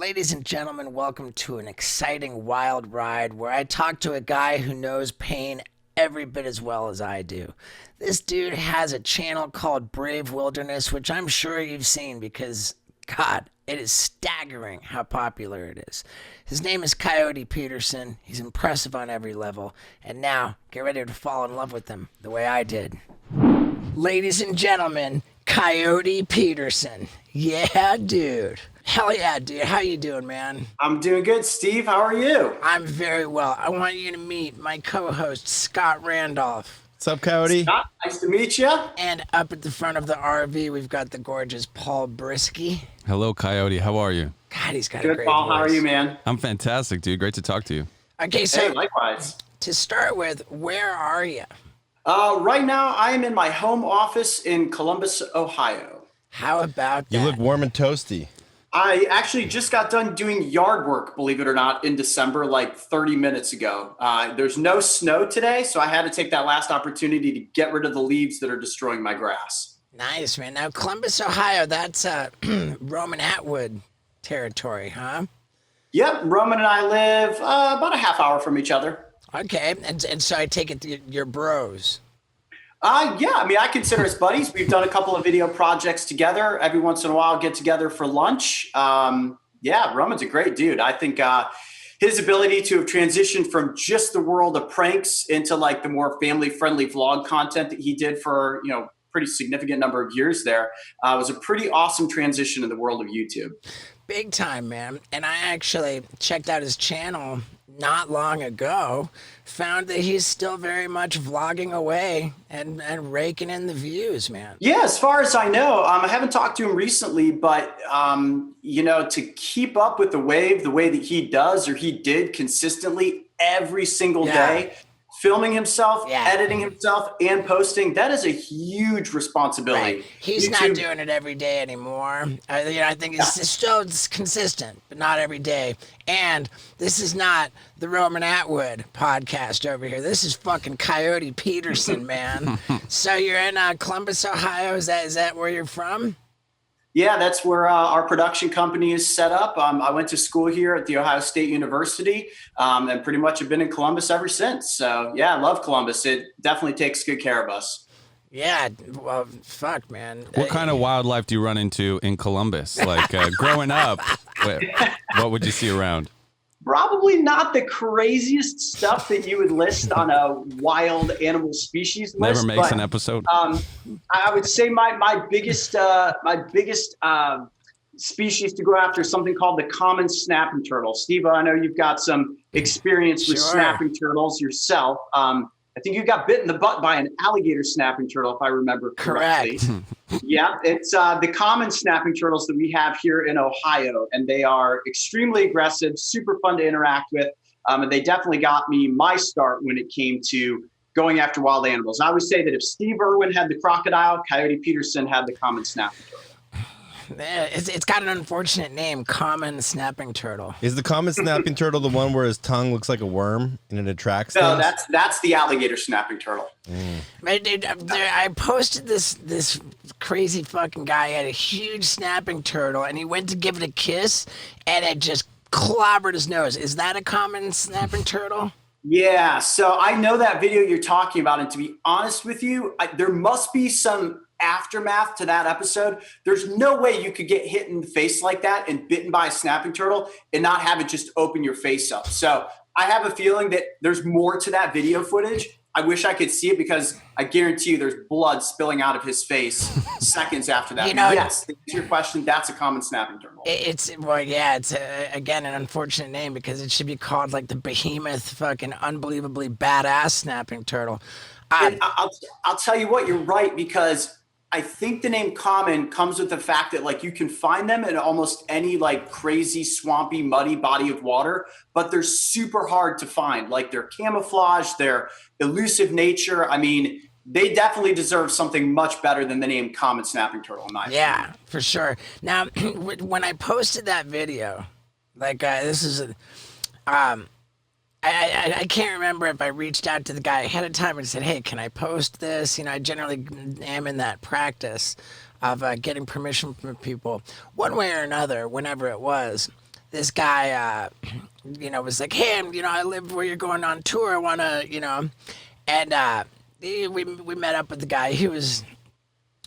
Ladies and gentlemen, welcome to an exciting wild ride where I talk to a guy who knows pain every bit as well as I do. This dude has a channel called Brave Wilderness, which I'm sure you've seen because, God, it is staggering how popular it is. His name is Coyote Peterson. He's impressive on every level. And now, get ready to fall in love with him the way I did. Ladies and gentlemen, Coyote Peterson. Yeah, dude. Hell yeah, dude. How you doing, man? I'm doing good, Steve. How are you? I'm very well. I want you to meet my co-host, Scott Randolph. What's up, Coyote? Scott, nice to meet you. And up at the front of the RV, we've got the gorgeous Paul Brisky. Hello, Coyote. How are you? God, he's got a Good, great Paul. voice. How are you, man? I'm fantastic, dude. Great to talk to you. Okay, so Hey, likewise. to start with, where are you? Right now, I am in my home office in Columbus, Ohio. How about that? You look warm and toasty. I actually just got done doing yard work, believe it or not, in December, like 30 minutes ago. There's no snow today, so I had to take that last opportunity to get rid of the leaves that are destroying my grass. Nice, man. Now, Columbus, Ohio, that's Roman Atwood territory, huh? Yep, Roman and I live about a half hour from each other. Okay, and so I take it you're bros. Yeah, I mean, I consider us buddies. We've done a couple of video projects together. Every once in a while, get together for lunch. Yeah, Roman's a great dude. I think his ability to have transitioned from just the world of pranks into like the more family-friendly vlog content that he did for, pretty significant number of years there was a pretty awesome transition in the world of YouTube. Big time, man. And I actually checked out his channel not long ago, found that he's still very much vlogging away and raking in the views, man. Yeah, as far as I know, I haven't talked to him recently, but, to keep up with the wave the way that he does or he did consistently every single day, filming himself, editing himself, and posting, that is a huge responsibility. Right. He's not doing it every day anymore. I think it's still consistent, but not every day. And this is not the Roman Atwood podcast over here. This is fucking Coyote Peterson, man. So you're in Columbus, Ohio. Is that where you're from? Yeah, that's where our production company is set up. I went to school here at The Ohio State University and pretty much have been in Columbus ever since. So, yeah, I love Columbus. It definitely takes good care of us. Yeah, well, fuck, man. What kind of wildlife do you run into in Columbus? Like growing up, what would you see around? Probably not the craziest stuff that you would list on a wild animal species list. Never makes an episode. I would say my biggest species to go after is something called the common snapping turtle. Steve, I know you've got some experience with snapping turtles yourself. I think you got bit in the butt by an alligator snapping turtle, if I remember correctly. Correct. Yeah, it's the common snapping turtles that we have here in Ohio, and they are extremely aggressive, super fun to interact with, and they definitely got me my start when it came to going after wild animals. I always say that if Steve Irwin had the crocodile, Coyote Peterson had the common snapping turtle. It's got an unfortunate name, common snapping turtle. Is the common snapping turtle the one where his tongue looks like a worm and it attracts No, things? that's the alligator snapping turtle. Man, dude, I posted this crazy fucking guy had a huge snapping turtle, and he went to give it a kiss, and it just clobbered his nose. Is that a common snapping turtle? Yeah, so I know that video you're talking about, and to be honest with you, there must be some aftermath to that episode. There's no way you could get hit in the face like that and bitten by a snapping turtle and not have it just open your face up. So I have a feeling that there's more to that video footage. I wish I could see it because I guarantee you there's blood spilling out of his face seconds after that. Yes, to answer your question, that's a common snapping turtle. It's again an unfortunate name because it should be called like the behemoth, fucking unbelievably badass snapping turtle. And I'll tell you what, you're right, because I think the name common comes with the fact that like you can find them in almost any like crazy swampy muddy body of water, but they're super hard to find. Like their camouflage, their elusive nature. I mean, they definitely deserve something much better than the name common snapping turtle in my opinion. Yeah, for sure. Now, when I posted that video, like this is I can't remember if I reached out to the guy ahead of time and said, hey, can I post this? I generally am in that practice of getting permission from people one way or another, whenever it was. this guy, was like, hey, I live where you're going on tour. I want to, and we met up with the guy. He was.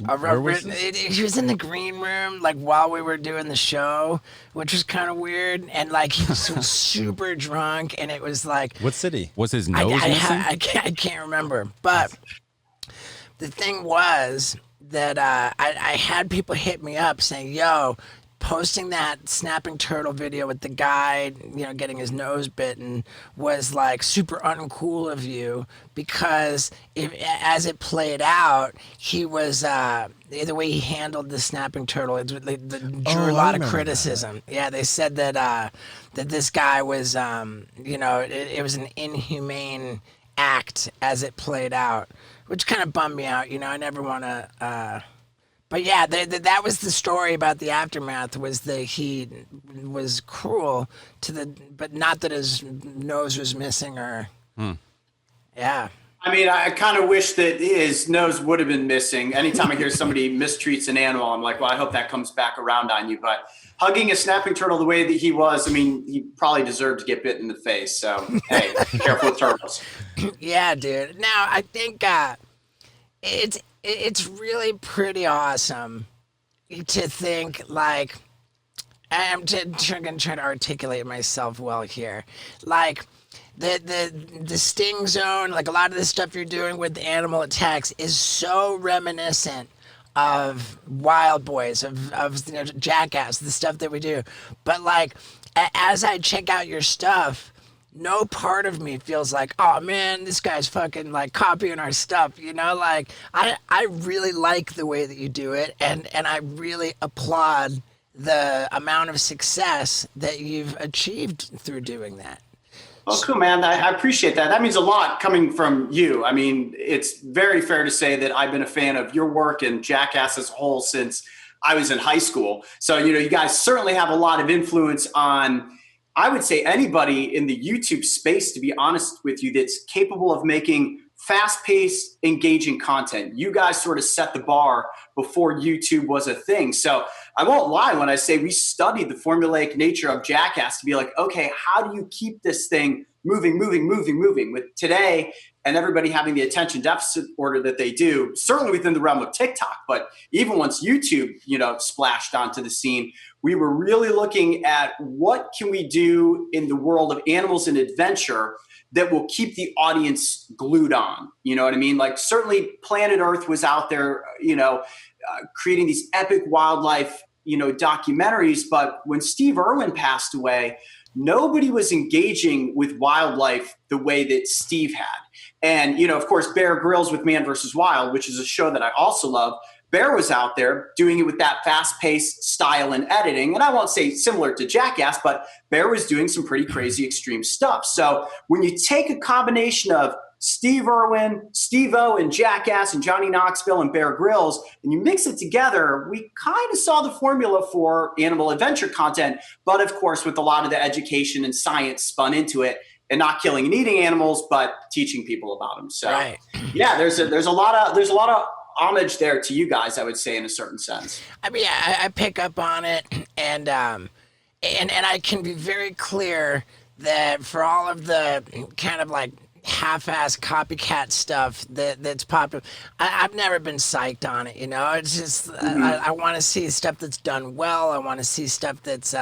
Where was this? He was in the green room, like while we were doing the show, which was kind of weird. And like he was super drunk, and it was like, What city? Was his nose missing? I can't remember. But the thing was that I had people hit me up saying, "Yo, posting that snapping turtle video with the guy, getting his nose bitten was like super uncool of you because as it played out, he was the way he handled the snapping turtle, it drew a lot of criticism. Yeah, they said that that this guy was, it was an inhumane act as it played out, which kind of bummed me out. I never want to. But yeah, that was the story about the aftermath, was that he was cruel but not that his nose was missing or, yeah. I mean, I kind of wish that his nose would have been missing. Anytime I hear somebody mistreats an animal, I'm like, well, I hope that comes back around on you. But hugging a snapping turtle the way that he was, I mean, he probably deserved to get bit in the face. So, hey, careful with turtles. Yeah, dude. Now, I think it's really pretty awesome to think, like, I'm going to try to articulate myself well here. Like, the sting zone, like a lot of the stuff you're doing with the animal attacks is so reminiscent of Wild Boys, of Jackass, the stuff that we do. But like, as I check out your stuff, no part of me feels like, oh man, this guy's fucking like copying our stuff, like I really like the way that you do it, and I really applaud the amount of success that you've achieved through doing that. Well, cool, man. I appreciate that. That means a lot coming from you. I mean, it's very fair to say that I've been a fan of your work and Jackass as a whole since I was in high school. So, you guys certainly have a lot of influence on, I would say, anybody in the YouTube space, to be honest with you, that's capable of making fast-paced, engaging content. You guys sort of set the bar before YouTube was a thing. So I won't lie when I say we studied the formulaic nature of Jackass to be like, okay, how do you keep this thing moving with today and everybody having the attention deficit order that they do, certainly within the realm of TikTok. But even once YouTube, splashed onto the scene, we were really looking at what can we do in the world of animals and adventure that will keep the audience glued on. You know what I mean? Like, certainly Planet Earth was out there, creating these epic wildlife, documentaries. But when Steve Irwin passed away, nobody was engaging with wildlife the way that Steve had. And, of course, Bear Grylls with Man vs. Wild, which is a show that I also love. Bear was out there doing it with that fast-paced style and editing. And I won't say similar to Jackass, but Bear was doing some pretty crazy extreme stuff. So when you take a combination of Steve Irwin, Steve-O and Jackass and Johnny Knoxville and Bear Grylls, and you mix it together, we kind of saw the formula for animal adventure content, but of course with a lot of the education and science spun into it, and not killing and eating animals, but teaching people about them. So right. Yeah, there's a lot of homage there to you guys, I would say, in a certain sense. I mean, I pick up on it, and I can be very clear that for all of the kind of like half-ass copycat stuff that's popular, I've never been psyched on it. It's just I want to see stuff that's done well. I want to see stuff that's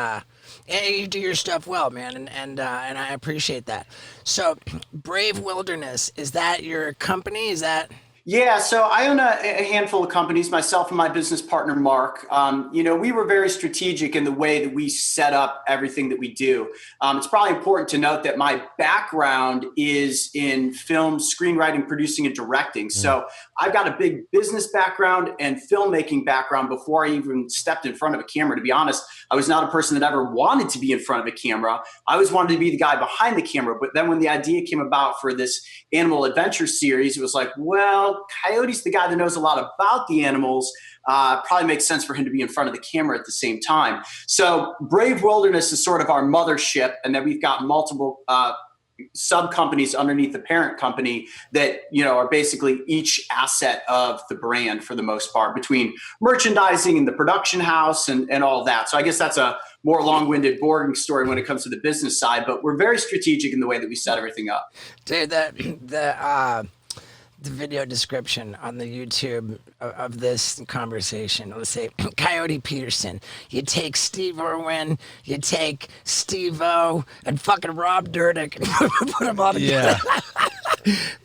you do your stuff well, man, and I appreciate that. So, Brave Wilderness, is that your company? Is that? Yeah, so I own a handful of companies, myself and my business partner, Mark. We were very strategic in the way that we set up everything that we do. It's probably important to note that my background is in film, screenwriting, producing, and directing. So I've got a big business background and filmmaking background before I even stepped in front of a camera. To be honest, I was not a person that ever wanted to be in front of a camera. I always wanted to be the guy behind the camera. But then when the idea came about for this animal adventure series, it was like, well, Coyote's the guy that knows a lot about the animals. Probably makes sense for him to be in front of the camera at the same time. So Brave Wilderness is sort of our mothership. And then we've got multiple sub companies underneath the parent company that, are basically each asset of the brand for the most part, between merchandising and the production house and all that. So I guess that's a more long-winded, boring story when it comes to the business side, but we're very strategic in the way that we set everything up. Dude, the video description on the YouTube of this conversation, let's say Coyote Peterson, you take Steve Irwin, you take Steve-O, and fucking Rob Dyrdek, and put them all together.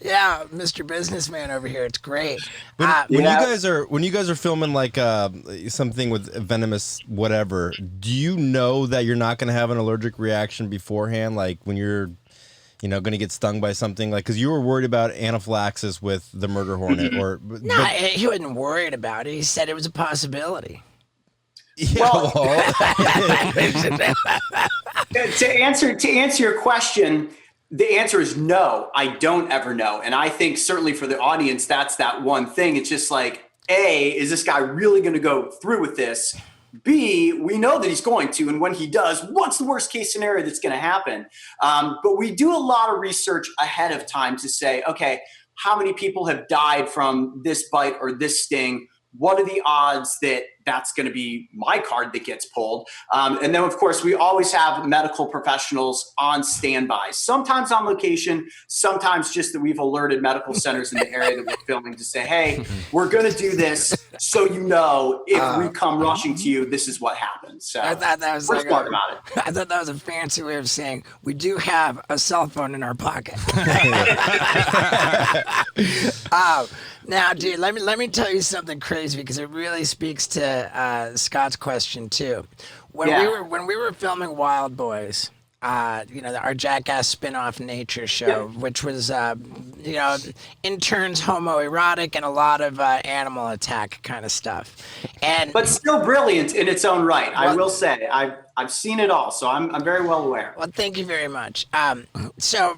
Yeah, Mr. Businessman over here. It's great. When you guys are filming like something with venomous whatever, do you know that you're not going to have an allergic reaction beforehand? Like when you're going to get stung by something, like, because you were worried about anaphylaxis with the murder hornet, or no, he wasn't worried about it. He said it was a possibility. Yeah, to answer your question, the answer is no. I don't ever know, and I think certainly for the audience, that's that one thing. It's just like, A, is this guy really going to go through with this? B, we know that he's going to, and when he does, what's the worst case scenario that's going to happen? But we do a lot of research ahead of time to say, okay, how many people have died from this bite or this sting? What are the odds that that's going to be my card that gets pulled? And then, of course, we always have medical professionals on standby, sometimes on location, sometimes just that we've alerted medical centers in the area that we're filming to say, hey, we're going to do this so if we come rushing to you, this is what happens. So I thought that was we're smart about it. I thought that was a fancy way of saying we do have a cell phone in our pocket. Now, dude, let me tell you something crazy, because it really speaks to Scott's question too. When we were filming Wild Boys, our Jackass spin-off nature show, which was in turns homoerotic and a lot of animal attack kind of stuff, but still brilliant in its own right. I will say I've seen it all, so I'm very well aware. Well, thank you very much. So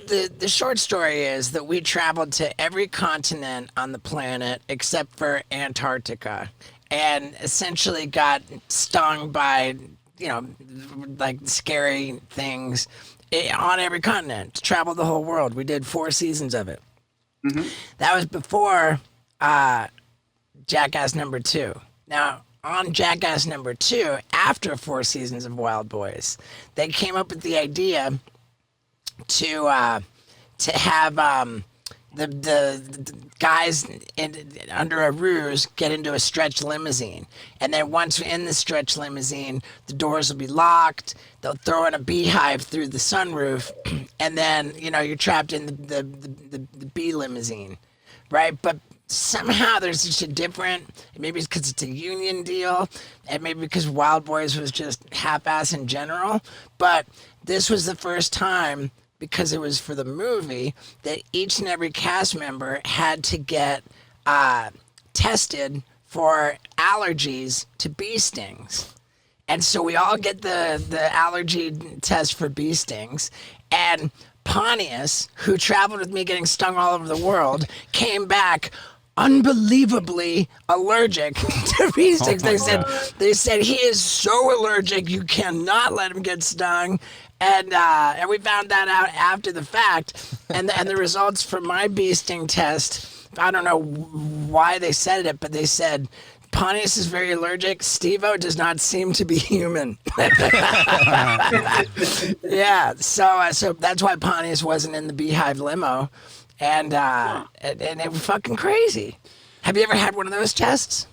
the short story is that we traveled to every continent on the planet except for Antarctica, and essentially got stung by like scary things on every continent. Traveled the whole world. We did 4 seasons of it. Mm-hmm. That was before Jackass number 2. Now, on Jackass number 2, after 4 seasons of Wild Boys, they came up with the idea to have the guys under a ruse get into a stretch limousine, and then once in the stretch limousine, the doors will be locked. They'll throw in a beehive through the sunroof, and then you're trapped in the bee limousine, right? But somehow there's just a different. Maybe it's because it's a union deal, and maybe because Wild Boys was just half-ass in general. But this was the first time, because it was for the movie, that each and every cast member had to get tested for allergies to bee stings. And so we all get the allergy test for bee stings. And Pontius, who traveled with me getting stung all over the world, came back unbelievably allergic to bee stings. They said he is so allergic, you cannot let him get stung. And we found that out after the fact. And the results from my bee sting test, I don't know why they said it, but they said Pontius is very allergic. Steve-O does not seem to be human. Yeah, so that's why Pontius wasn't in the beehive limo. And it was fucking crazy. Have you ever had one of those tests?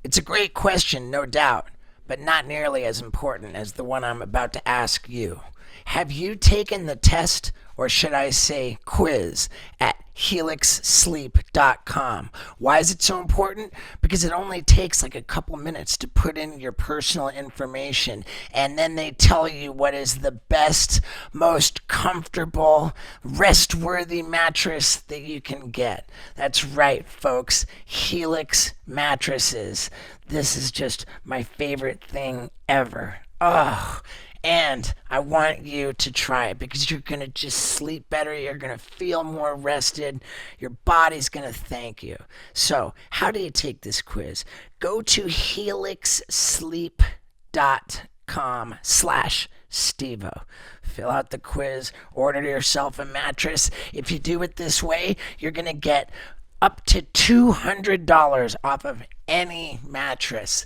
It's a great question, no doubt, but not nearly as important as the one I'm about to ask you. Have you taken the test, or should I say quiz, at helixsleep.com? Why is it so important? Because it only takes like a couple minutes to put in your personal information, and then they tell you what is the best, most comfortable, rest-worthy mattress that you can get. That's right, folks. Helix mattresses. This is just my favorite thing ever. Oh, and I want you to try it, because you're going to just sleep better. You're going to feel more rested. Your body's going to thank you. So how do you take this quiz? Go to helixsleep.com/Stevo. Fill out the quiz. Order yourself a mattress. If you do it this way, you're going to get up to $200 off of any mattress.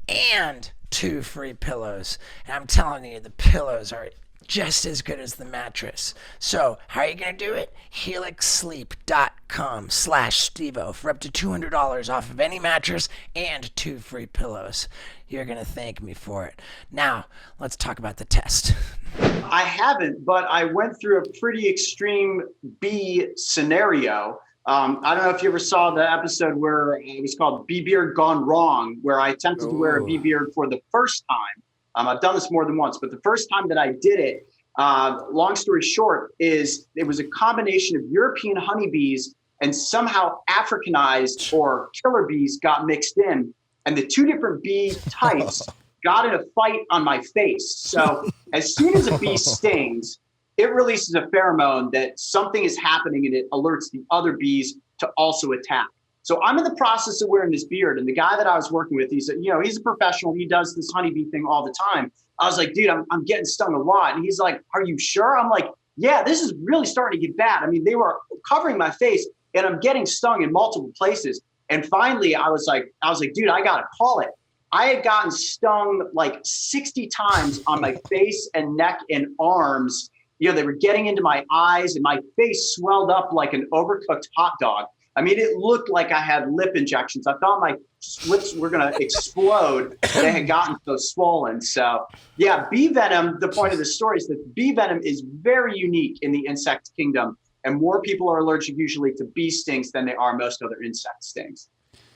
And 2 free pillows. And I'm telling you, the pillows are just as good as the mattress. So how are you going to do it? helixsleep.com/Stevo for up to $200 off of any mattress and 2 free pillows. You're going to thank me for it. Now, let's talk about the test. I haven't, but I went through a pretty extreme bee scenario. I don't know if you ever saw the episode where it was called Bee Beard Gone Wrong, where I attempted to wear a bee beard for the first time. I've done this more than once, but the first time that I did it, long story short, is it was a combination of European honeybees and somehow Africanized or killer bees got mixed in. And the 2 different bee types got in a fight on my face. So as soon as a bee stings, it releases a pheromone that something is happening and it alerts the other bees to also attack. So I'm in the process of wearing this beard, and the guy that I was working with, he's a professional. He does this honeybee thing all the time. I was like, dude, I'm getting stung a lot. And he's like, are you sure? I'm like, yeah, this is really starting to get bad. I mean, they were covering my face and I'm getting stung in multiple places. And finally I was like, dude, I got to call it. I had gotten stung like 60 times on my face and neck and arms. They were getting into my eyes and my face swelled up like an overcooked hot dog. I mean, it looked like I had lip injections. I thought my lips were going to explode. They had gotten so swollen. So, yeah, bee venom, the point of the story is that bee venom is very unique in the insect kingdom. And more people are allergic usually to bee stings than they are most other insect stings.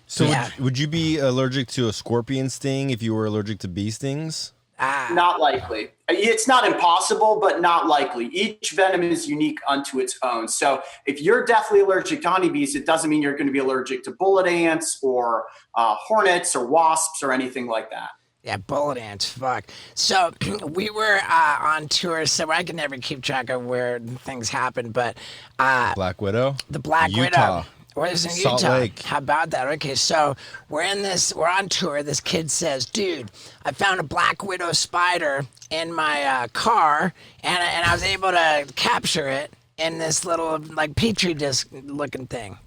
So would you be allergic to a scorpion sting if you were allergic to bee stings? Not likely. It's not impossible, but not likely. Each venom is unique unto its own. So if you're definitely allergic to honeybees, it doesn't mean you're going to be allergic to bullet ants or hornets or wasps or anything like that. Yeah, bullet ants, fuck. So we were on tour, so I can never keep track of where things happen, but Black Widow? The Black Utah. Widow. We're in Salt Utah. Lake. How about that? Okay, so we're on tour. This kid says, dude, I found a Black Widow spider in my car, and I was able to capture it in this little like Petri disc looking thing.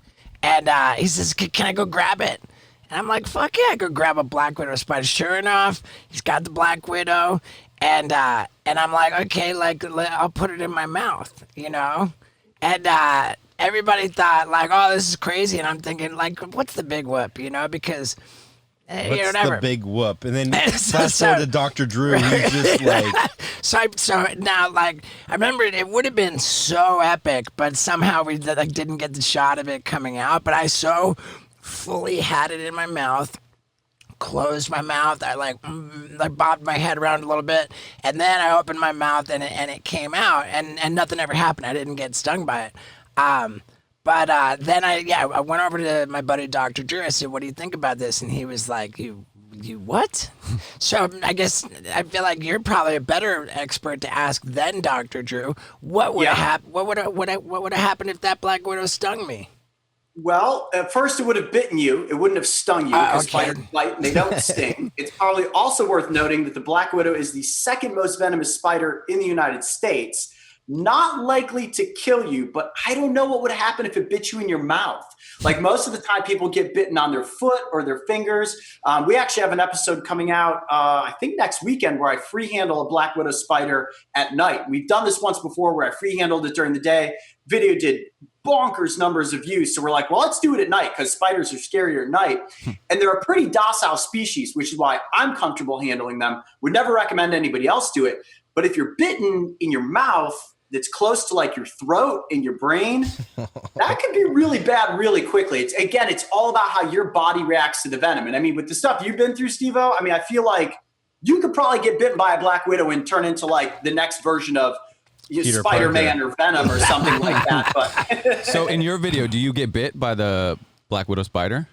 And he says, can I go grab it? And I'm like, fuck yeah, I go grab a Black Widow spider. Sure enough, he's got the Black Widow, and I'm like, okay, like I'll put it in my mouth, and everybody thought like, oh, this is crazy. And I'm thinking like, what's the big whoop, because what's the big whoop? And then fast forward to Dr. Drew, who's just like. So now, like, I remember it would have been so epic, but somehow we didn't get the shot of it coming out. But I so fully had it in my mouth, closed my mouth. I like bobbed my head around a little bit, and then I opened my mouth and it came out, and nothing ever happened. I didn't get stung by it. But then I went over to my buddy Dr. Drew. I said, what do you think about this? And he was like, you what? So I guess I feel like you're probably a better expert to ask than Dr. Drew. What would have happened if that Black Widow stung me? Well, at first it would have bitten you. It wouldn't have stung you because Okay. spiders bite and they don't sting. It's probably also worth noting that the Black Widow is the second most venomous spider in the United States. Not likely to kill you, but I don't know what would happen if it bit you in your mouth. Like most of the time people get bitten on their foot or their fingers. We actually have an episode coming out, I think next weekend, where I free handle a Black Widow spider at night. We've done this once before where I free handled it during the day. Video did bonkers numbers of views. So we're like, well, let's do it at night because spiders are scarier at night. And they're a pretty docile species, which is why I'm comfortable handling them. Would never recommend anybody else do it. But if you're bitten in your mouth, that's close to like your throat and your brain, that could be really bad really quickly. It's all about how your body reacts to the venom. And I mean, with the stuff you've been through, Steve-O, I mean, I feel like you could probably get bitten by a Black Widow and turn into like the next version of Spider-Man or Venom or something like that. But So in your video, do you get bit by the Black Widow spider?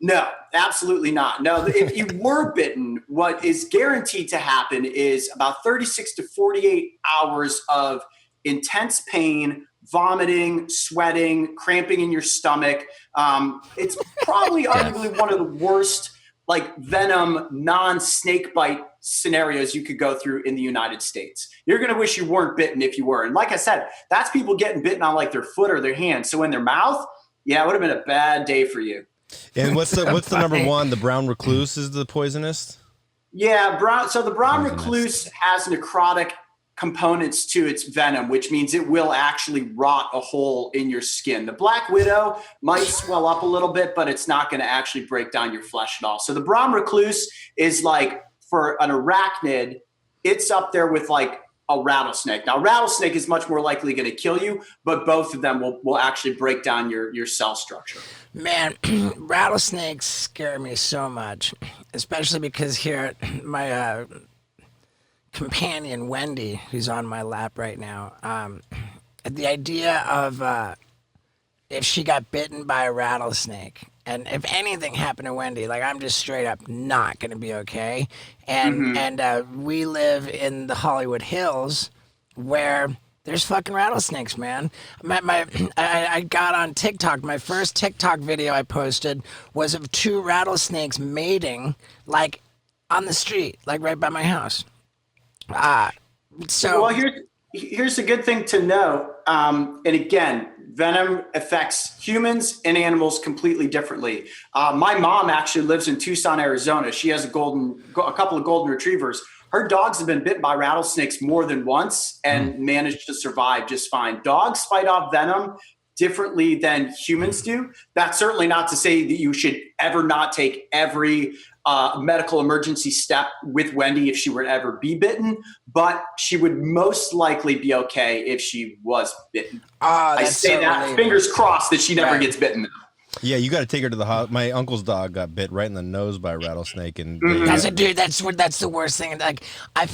No, absolutely not. No, if you were bitten, what is guaranteed to happen is about 36 to 48 hours of intense pain, vomiting, sweating, cramping in your stomach. It's probably arguably one of the worst like venom non-snake bite scenarios you could go through in the United States. You're going to wish you weren't bitten if you were. And like I said, that's people getting bitten on like their foot or their hand. So in their mouth, yeah, it would have been a bad day for you. And what's the number one? The brown recluse is the poisonous? Yeah, so the brown recluse has necrotic components to its venom, which means it will actually rot a hole in your skin. The black widow might swell up a little bit, but it's not going to actually break down your flesh at all. So the brown recluse is like, for an arachnid, it's up there with like a rattlesnake. Now, rattlesnake is much more likely going to kill you, but both of them will actually break down your cell structure. Man, rattlesnakes scare me so much, especially because here my companion Wendy, who's on my lap right now, the idea of if she got bitten by a rattlesnake, and if anything happened to Wendy, like I'm just straight up not gonna be okay. And we live in the Hollywood Hills, where there's fucking rattlesnakes, man. I got on TikTok. My first TikTok video I posted was of 2 rattlesnakes mating, like on the street, like right by my house. So well, here's a good thing to know. And again, venom affects humans and animals completely differently. My mom actually lives in Tucson, Arizona. She has a couple of golden retrievers. Her dogs have been bitten by rattlesnakes more than once and managed to survive just fine. Dogs fight off venom differently than humans do. That's certainly not to say that you should ever not take every medical emergency step with Wendy if she were to ever be bitten, but she would most likely be okay if she was bitten. I say so that, fingers crossed that she never gets bitten. Yeah, you got to take her to the hospital. My uncle's dog got bit right in the nose by a rattlesnake, and that's the worst thing. Like I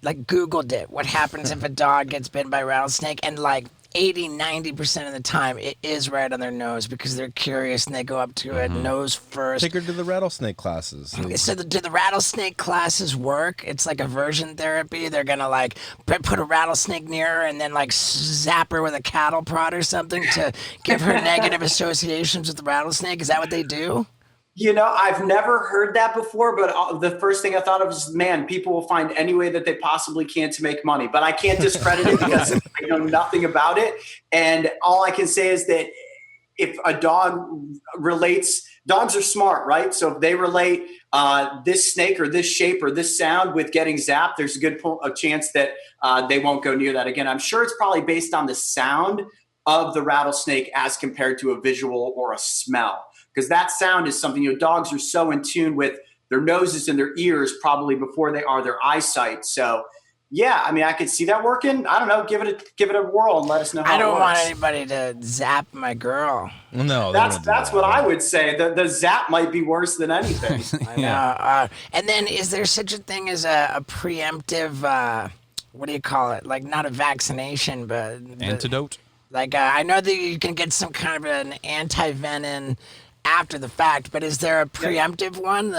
like Googled it. What happens if a dog gets bitten by a rattlesnake? And like 80-90% of the time, it is right on their nose because they're curious and they go up to it nose first. Take her to the rattlesnake classes. So do the rattlesnake classes work? It's like aversion therapy. They're gonna like put a rattlesnake near her and then like zap her with a cattle prod or something to give her negative associations with the rattlesnake. Is that what they do? You know, I've never heard that before, but the first thing I thought of was, man, people will find any way that they possibly can to make money. But I can't discredit it because I know nothing about it. And all I can say is that if a dog relates, dogs are smart, right? So if they relate this snake or this shape or this sound with getting zapped, there's a chance that they won't go near that again. I'm sure it's probably based on the sound of the rattlesnake as compared to a visual or a smell. Because that sound is something, dogs are so in tune with their noses and their ears probably before they are their eyesight. So, yeah, I mean, I could see that working. I don't know. Give it a whirl and let us know how it works. I don't want anybody to zap my girl. No, that's what I would say. The zap might be worse than anything. I know. And then, is there such a thing as a preemptive? What do you call it? Like not a vaccination, but antidote. Like I know that you can get some kind of an anti-venom after the fact, but is there a preemptive one?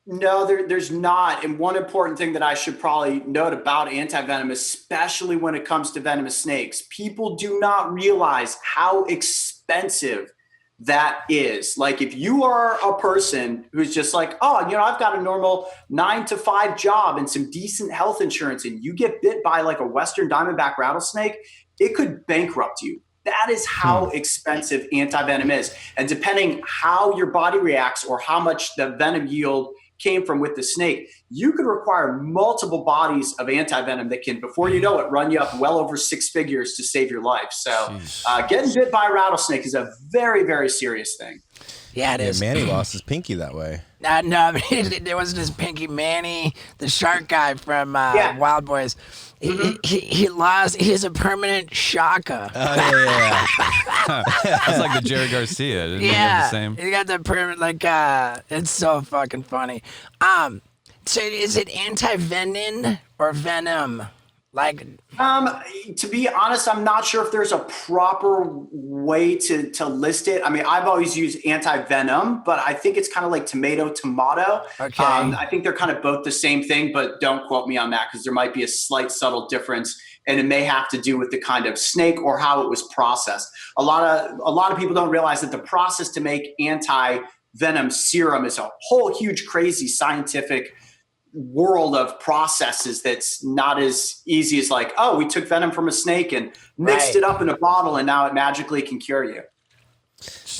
No, there's not. And one important thing that I should probably note about anti-venom, especially when it comes to venomous snakes, people do not realize how expensive that is. Like if you are a person who's just like, oh, I've got a normal 9-to-5 job and some decent health insurance, and you get bit by like a Western diamondback rattlesnake, it could bankrupt you. That is how expensive anti-venom is. And depending how your body reacts or how much the venom yield came from with the snake, you could require multiple bodies of anti-venom that can, before you know it, run you up well over 6 figures to save your life. So getting bit by a rattlesnake is a very, very serious thing. Yeah, it is. Manny lost his pinky that way. No, it wasn't his pinky. Manny, the shark guy from Wild Boys, he lost. He's a permanent shaka. Oh, yeah. That's like the Jerry Garcia. Didn't he have the same? He got the permanent, it's so fucking funny. So is it anti-venom or venom? Like, to be honest, I'm not sure if there's a proper way to list it. I mean, I've always used anti-venom, but I think it's kind of like tomato. Okay. I think they're kind of both the same thing, but don't quote me on that because there might be a slight subtle difference, and it may have to do with the kind of snake or how it was processed. A lot of people don't realize that the process to make anti-venom serum is a whole huge, crazy scientific world of processes that's not as easy as like, oh, we took venom from a snake and mixed it up in a bottle and now it magically can cure you.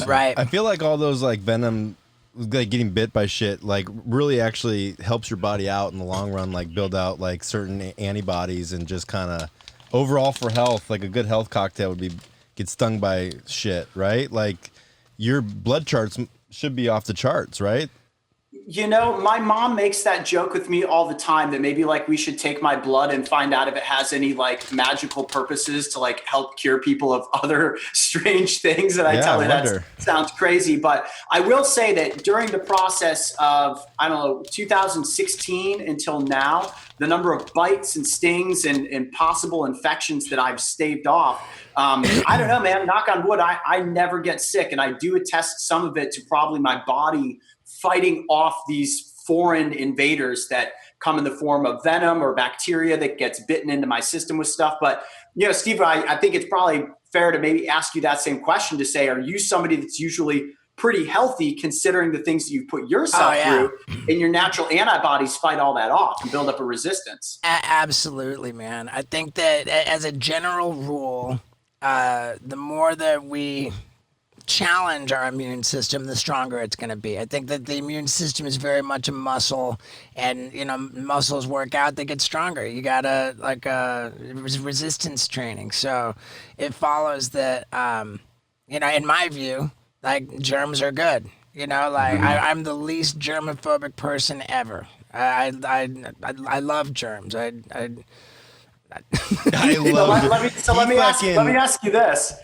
Right. I feel like all those like venom like getting bit by shit like really actually helps your body out in the long run, like build out like certain antibodies and just kind of overall for health, like a good health cocktail would be get stung by shit, right? Like your blood charts should be off the charts, right? You know, my mom makes that joke with me all the time that maybe like we should take my blood and find out if it has any like magical purposes to like help cure people of other strange things. And I tell her that sounds crazy. But I will say that during the process of, I don't know, 2016 until now, the number of bites and stings and possible infections that I've staved off, I don't know, man, knock on wood, I never get sick. And I do attest some of it to probably my body fighting off these foreign invaders that come in the form of venom or bacteria that gets bitten into my system with stuff. But, you know, Steve, I think it's probably fair to maybe ask you that same question to say, are you somebody that's usually pretty healthy considering the things that you put yourself through, and your natural antibodies fight all that off and build up a resistance? Absolutely, man. I think that as a general rule, the more that we challenge our immune system, the stronger it's going to be. I think that the immune system is very much a muscle, and you know, muscles work out, they get stronger. You gotta like resistance training. So it follows that you know, in my view, like germs are good. You know, like I'm the least germophobic person ever. I love germs. I love let me ask you this.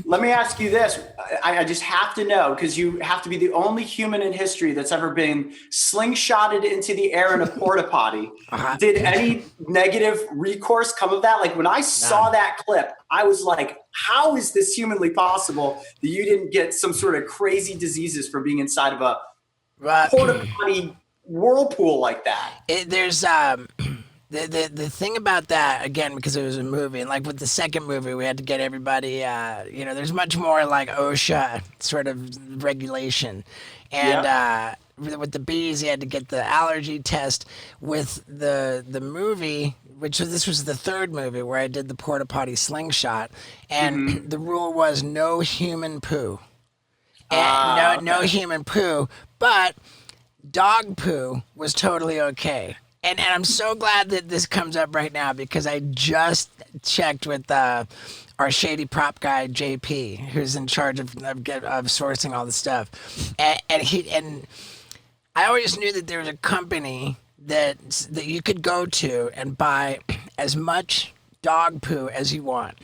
Let me ask you this. I just have to know, because you have to be the only human in history that's ever been slingshotted into the air in a porta-potty. Did any negative recourse come of that? Like when I saw that clip, I was like, how is this humanly possible that you didn't get some sort of crazy diseases from being inside of a porta-potty whirlpool like that? There's The thing about that, again, because it was a movie, and like with the second movie, we had to get everybody, you know, there's much more like OSHA sort of regulation. And with the bees, you had to get the allergy test. With the movie, this was the third movie where I did the porta-potty slingshot, and the rule was no human poo. And no human poo, but dog poo was totally okay. And I'm so glad that this comes up right now, because I just checked with our shady prop guy JP, who's in charge of sourcing all the stuff, and I always knew that there was a company that you could go to and buy as much dog poo as you want,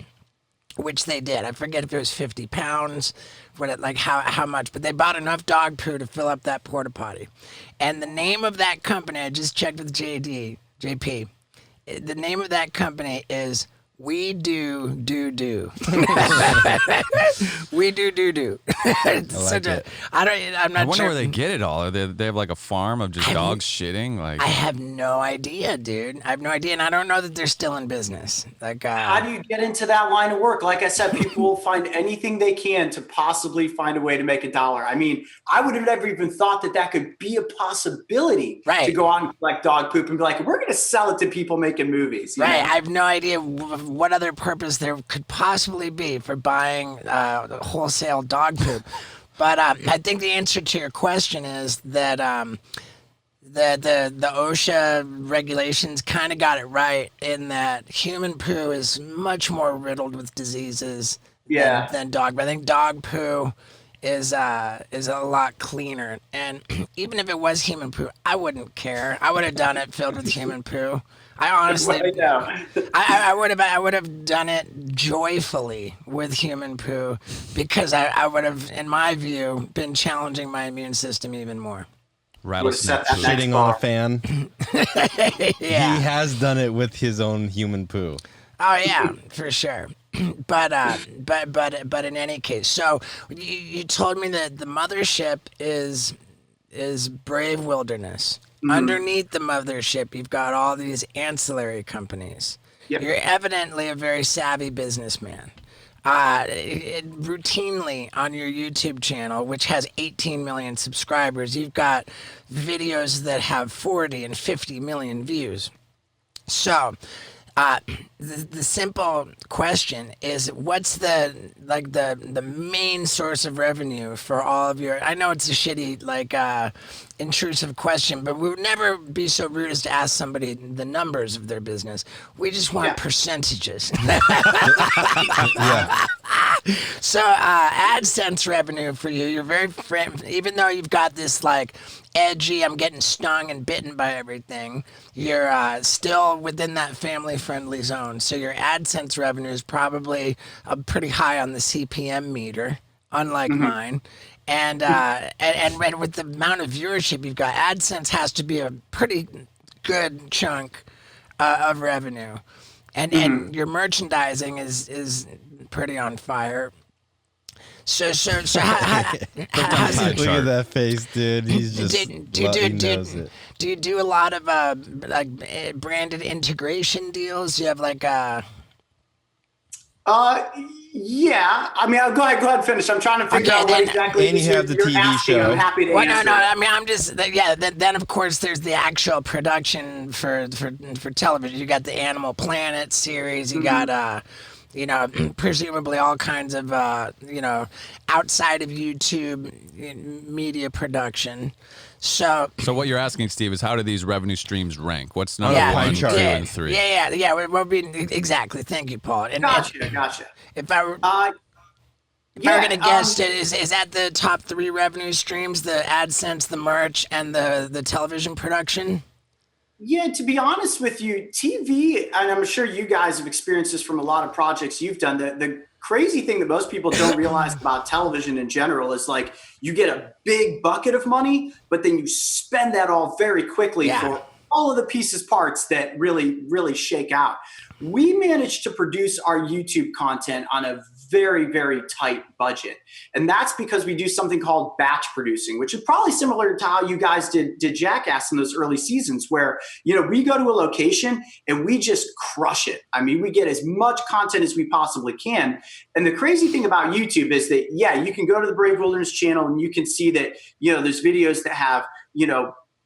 which they did. I forget if it was 50 pounds, how much, but they bought enough dog poo to fill up that porta potty. And the name of that company, I just checked with JP. The name of that company is We Do Do Do. We Do Do Do. I'm not I wonder sure. where they get it all. They have like a farm of just dogs shitting. Like I have no idea, dude. I have no idea, and I don't know that they're still in business. Like, how do you get into that line of work? Like I said, people will find anything they can to possibly find a way to make $1. I mean, I would have never even thought that could be a possibility, to go on and collect dog poop and be like, we're going to sell it to people making movies. You know? I have no idea what other purpose there could possibly be for buying wholesale dog poop. But I think the answer to your question is that the OSHA regulations kind of got it right, in that human poo is much more riddled with diseases than dog. But I think dog poo is a lot cleaner. And even if it was human poo, I wouldn't care. I would have done it filled with human poo. I honestly, I would have done it joyfully with human poo, because I would have, in my view, been challenging my immune system even more. Rattlesnake shitting on a fan. He Yeah. has done it with his own human poo. Oh yeah, for sure. But in any case, so you told me that the mothership is Brave Wilderness. Underneath the mothership, you've got all these ancillary companies. Yep. You're evidently a very savvy businessman. Routinely on your YouTube channel, which has 18 million subscribers, you've got videos that have 40 and 50 million views. So The simple question is, what's the main source of revenue for all of your? I know it's a shitty intrusive question, but we would never be so rude as to ask somebody the numbers of their business. We just want percentages. Yeah. So AdSense revenue for you, you're very even though you've got this like edgy, I'm getting stung and bitten by everything, you're still within that family friendly zone. So your AdSense revenue is probably pretty high on the CPM meter, unlike mine. And with the amount of viewership you've got, AdSense has to be a pretty good chunk of revenue. And your merchandising is pretty on fire. So how's it? Look at that face, dude. He's just he knows it. Do you do a lot of branded integration deals? You have yeah. I mean, go ahead and finish. I'm trying to figure out what exactly. And you have the TV asking. show. I'm happy to answer. No. I mean, I'm just Then of course there's the actual production for television. You got the Animal Planet series. You got presumably all kinds of outside of YouTube media production. So what you're asking, Steve, is how do these revenue streams rank? What's number pie 1, 2, chart. and 3? Yeah. We'll be exactly. Thank you, Paul. Gotcha. If I were going to guess, is that the top 3 revenue streams: the AdSense, the merch, and the television production? Yeah, to be honest with you, TV, and I'm sure you guys have experienced this from a lot of projects you've done. The crazy thing that most people don't realize about television in general is like you get a big bucket of money, but then you spend that all very quickly for all of the pieces parts that really, really shake out. We managed to produce our YouTube content on a very, very tight budget. And that's because we do something called batch producing, which is probably similar to how you guys did Jackass in those early seasons where, we go to a location and we just crush it. I mean, we get as much content as we possibly can. And the crazy thing about YouTube is that, you can go to the Brave Wilderness channel and you can see that, there's videos that have,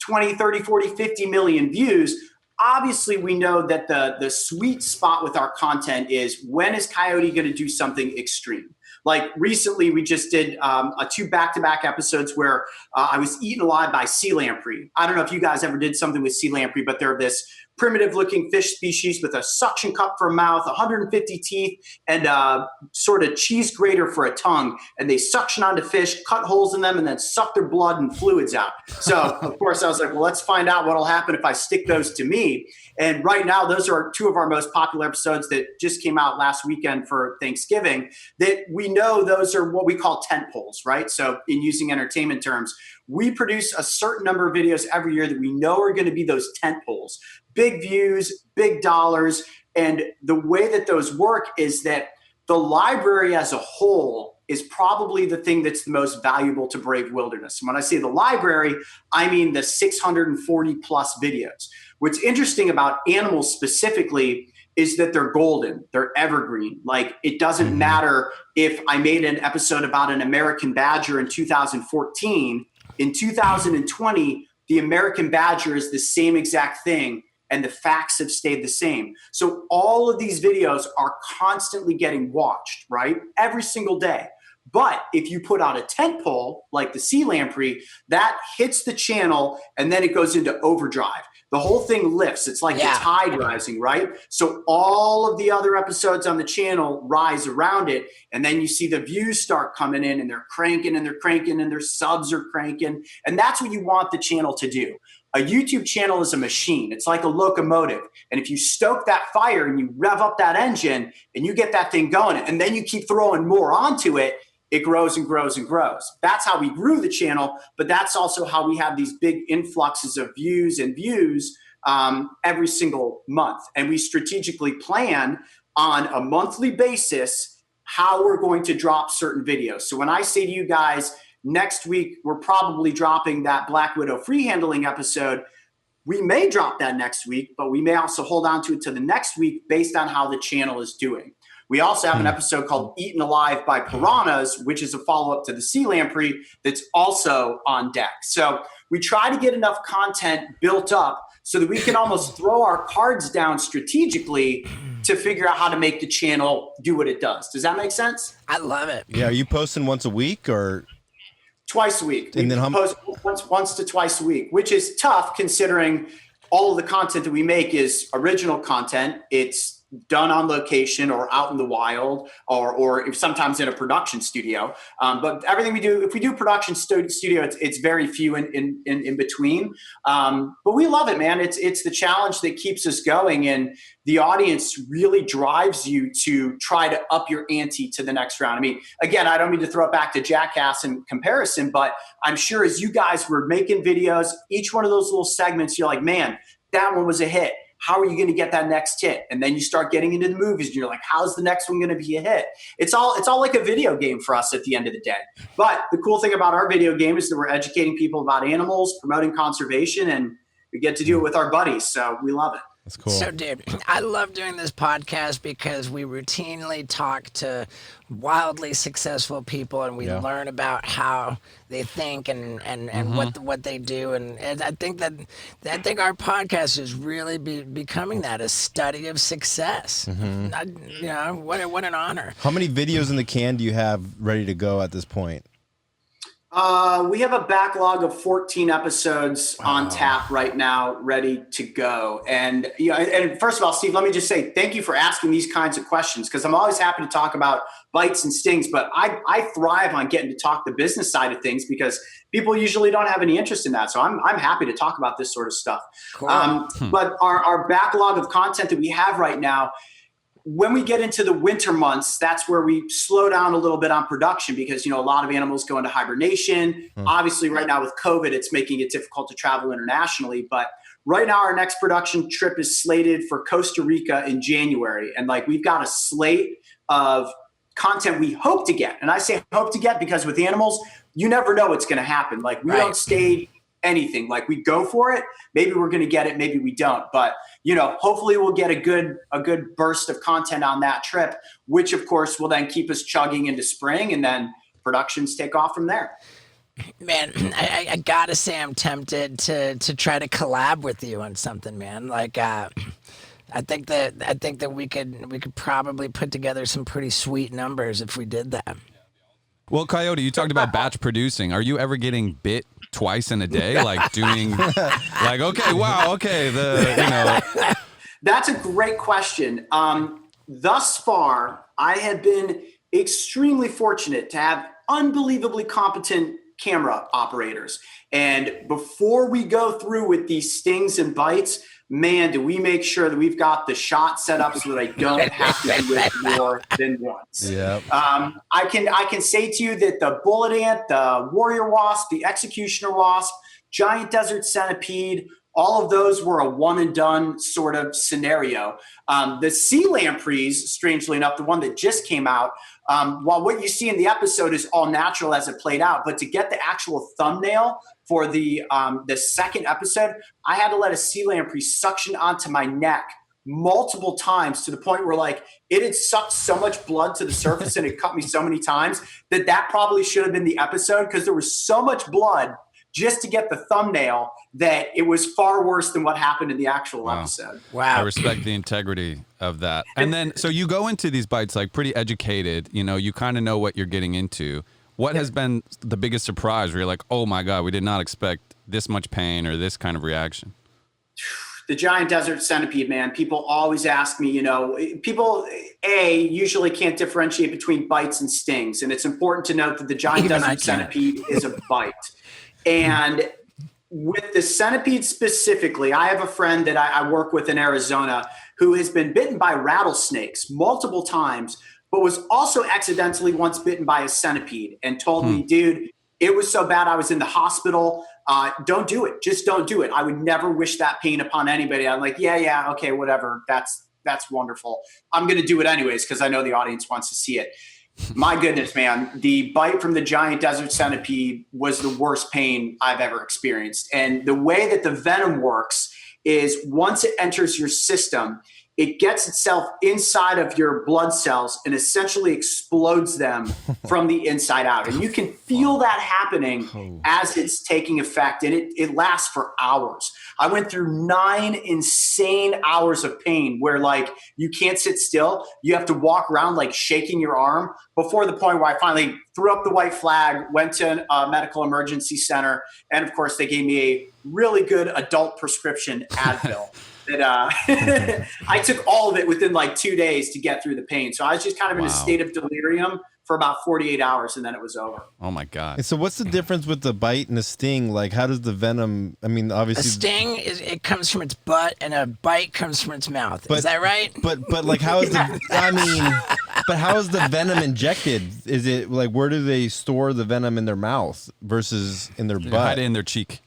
20, 30, 40, 50 million views. Obviously, we know that the sweet spot with our content is when is Coyote going to do something extreme? Like recently, we just did 2 back-to-back episodes where I was eaten alive by sea lamprey. I don't know if you guys ever did something with sea lamprey, but they're this primitive-looking fish species with a suction cup for a mouth, 150 teeth, and sort of cheese grater for a tongue. And they suction onto fish, cut holes in them, and then suck their blood and fluids out. So, of course, I was like, well, let's find out what will happen if I stick those to me. And right now, those are 2 of our most popular episodes that just came out last weekend for Thanksgiving, that we know those are what we call tent poles, right? So in using entertainment terms, we produce a certain number of videos every year that we know are going to be those tent poles. Big views, big dollars. And the way that those work is that the library as a whole is probably the thing that's the most valuable to Brave Wilderness. And when I say the library, I mean the 640 plus videos. What's interesting about animals specifically is that they're golden, they're evergreen. Like it doesn't matter if I made an episode about an American badger in 2014, in 2020, the American badger is the same exact thing and the facts have stayed the same. So all of these videos are constantly getting watched, right? Every single day. But if you put out a tent pole like the sea lamprey, that hits the channel and then it goes into overdrive. The whole thing lifts. It's like the tide rising, right? So all of the other episodes on the channel rise around it. And then you see the views start coming in and they're cranking and they're cranking and their subs are cranking. And that's what you want the channel to do. A YouTube channel is a machine. It's like a locomotive. And if you stoke that fire and you rev up that engine and you get that thing going and then you keep throwing more onto it, it grows and grows and grows. That's how we grew the channel, but that's also how we have these big influxes of views every single month. And we strategically plan on a monthly basis how we're going to drop certain videos. So when I say to you guys, next week, we're probably dropping that Black Widow free handling episode, we may drop that next week, but we may also hold on to it to the next week based on how the channel is doing. We also have an episode called Eaten Alive by Piranhas, which is a follow-up to the sea lamprey that's also on deck. So we try to get enough content built up so that we can almost throw our cards down strategically to figure out how to make the channel do what it does. Does that make sense? I love it. Yeah. Are you posting once a week or Twice a week? And We then post once to twice a week, which is tough considering all of the content that we make is original content. It's done on location or out in the wild, or if sometimes in a production studio. But everything we do, if we do production studio, it's very few in between. But we love it, man. It's the challenge that keeps us going, and the audience really drives you to try to up your ante to the next round. I mean, again, I don't mean to throw it back to Jackass in comparison, but I'm sure as you guys were making videos, each one of those little segments, you're like, man, that one was a hit. How are you going to get that next hit? And then you start getting into the movies and you're like, how's the next one going to be a hit? It's all like a video game for us at the end of the day. But the cool thing about our video game is that we're educating people about animals, promoting conservation, and we get to do it with our buddies. So we love it. that's cool. So, dude, I love doing this podcast because we routinely talk to wildly successful people, and we learn about how they think and what they do. And I think our podcast is really becoming that, a study of success. What an honor. How many videos in the can do you have ready to go at this point? We have a backlog of 14 episodes on tap right now, ready to go. And and first of all, Steve, let me just say thank you for asking these kinds of questions, because I'm always happy to talk about bites and stings, but I thrive on getting to talk the business side of things because people usually don't have any interest in that. So I'm happy to talk about this sort of stuff. Cool. But our backlog of content that we have right now, when we get into the winter months, that's where we slow down a little bit on production because, a lot of animals go into hibernation. Obviously, right now with COVID, it's making it difficult to travel internationally. But right now, our next production trip is slated for Costa Rica in January. And we've got a slate of content we hope to get. And I say hope to get because with animals, you never know what's going to happen. We don't stay anything. We go for it. Maybe we're going to get it. Maybe we don't. But hopefully we'll get a good burst of content on that trip, which of course will then keep us chugging into spring, and then productions take off from there. Man, I gotta say I'm tempted to try to collab with you on something, man. I think that we could probably put together some pretty sweet numbers if we did that. Well, Coyote, you talked about batch producing. Are you ever getting bit twice in a day? That's a great question. Thus far, I have been extremely fortunate to have unbelievably competent camera operators. And before we go through with these stings and bites, man, do we make sure that we've got the shot set up so that I don't have to do it more than once. Yep. I can say to you that the bullet ant, the warrior wasp, the executioner wasp, giant desert centipede, all of those were a one and done sort of scenario. The sea lampreys, strangely enough, the one that just came out, while what you see in the episode is all natural as it played out, but to get the actual thumbnail for the second episode, I had to let a sea lamprey suction onto my neck multiple times to the point where it had sucked so much blood to the surface and it cut me so many times that probably should have been the episode, because there was so much blood just to get the thumbnail that it was far worse than what happened in the actual episode. Wow. I respect the integrity of that. And then, so you go into these bites pretty educated, you kind of know what you're getting into. What has been the biggest surprise where you're like, oh my God, we did not expect this much pain or this kind of reaction? The giant desert centipede, man. People always ask me, people usually can't differentiate between bites and stings. And it's important to note that the giant desert centipede is a bite. And with the centipede specifically, I have a friend that I work with in Arizona who has been bitten by rattlesnakes multiple times, but was also accidentally once bitten by a centipede and told me, dude, it was so bad I was in the hospital. Don't do it. Just don't do it. I would never wish that pain upon anybody. I'm like, yeah, okay, whatever. That's wonderful. I'm going to do it anyways because I know the audience wants to see it. My goodness, man, the bite from the giant desert centipede was the worst pain I've ever experienced. And the way that the venom works is once it enters your system, it gets itself inside of your blood cells and essentially explodes them from the inside out. And you can feel that happening as it's taking effect. And it lasts for hours. I went through 9 insane hours of pain where like you can't sit still. You have to walk around like shaking your arm before the point where I finally threw up the white flag, went to a medical emergency center. And of course, they gave me a really good adult prescription Advil. That I took all of it within like 2 days to get through the pain. So I was just kind of in a state of delirium for about 48 hours, and then it was over. Oh my God. And so what's the difference with the bite and the sting? Like, how does the venom, I mean, obviously. A sting, it comes from its butt, and a bite comes from its mouth. Is that right? But like, how is the, I mean, but how is the venom injected? Is it like, where do they store the venom in their mouth versus in their butt? Hide it in their cheek.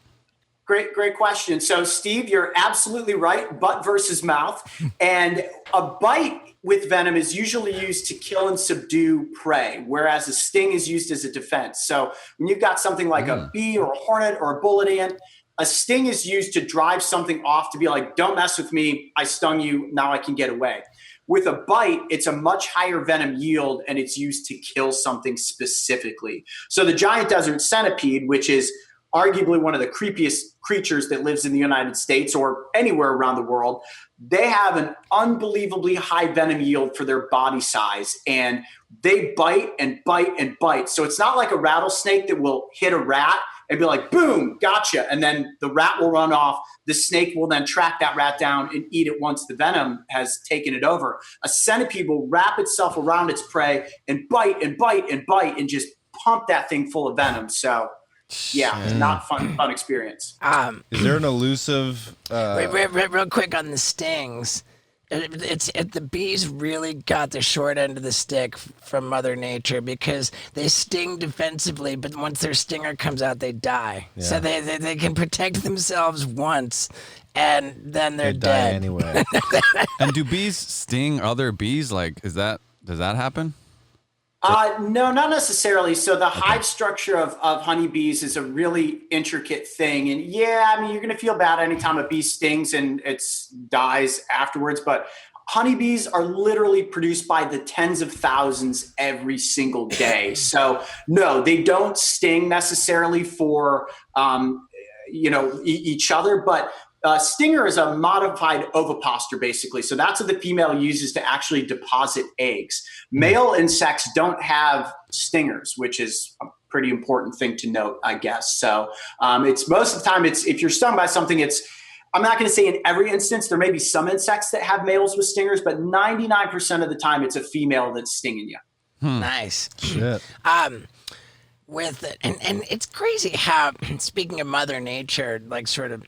Great question. So, Steve, you're absolutely right. Butt versus mouth. And a bite with venom is usually used to kill and subdue prey, whereas a sting is used as a defense. So when you've got something like a bee or a hornet or a bullet ant, a sting is used to drive something off, to be like, don't mess with me. I stung you. Now I can get away. With a bite, it's a much higher venom yield, and it's used to kill something specifically. So the giant desert centipede, which is arguably one of the creepiest creatures that lives in the United States or anywhere around the world, they have an unbelievably high venom yield for their body size, and they bite and bite and bite. So it's not like a rattlesnake that will hit a rat and be like, boom, gotcha. And then the rat will run off. The snake will then track that rat down and eat it once the venom has taken it over. A centipede will wrap itself around its prey and bite and bite and bite and just pump that thing full of venom. So yeah, it's not fun experience. Is there an elusive? Real quick on the stings. The bees really got the short end of the stick from Mother Nature because they sting defensively, but once their stinger comes out, they die. Yeah. So they can protect themselves once, and then they're die dead anyway. And do bees sting other bees? Like, does that happen? No, not necessarily. So the hive structure of honeybees is a really intricate thing. And yeah, I mean, you're going to feel bad anytime a bee stings and it dies afterwards. But honeybees are literally produced by the tens of thousands every single day. So no, they don't sting necessarily for, each other. But stinger is a modified ovipositor, basically. So that's what the female uses to actually deposit eggs. Male insects don't have stingers, which is a pretty important thing to note, I guess. So it's most of the time, if you're stung by something, I'm not going to say in every instance. There may be some insects that have males with stingers, but 99% of the time, it's a female that's stinging you. Nice. Shit. With it, and it's crazy how, speaking of Mother Nature, like sort of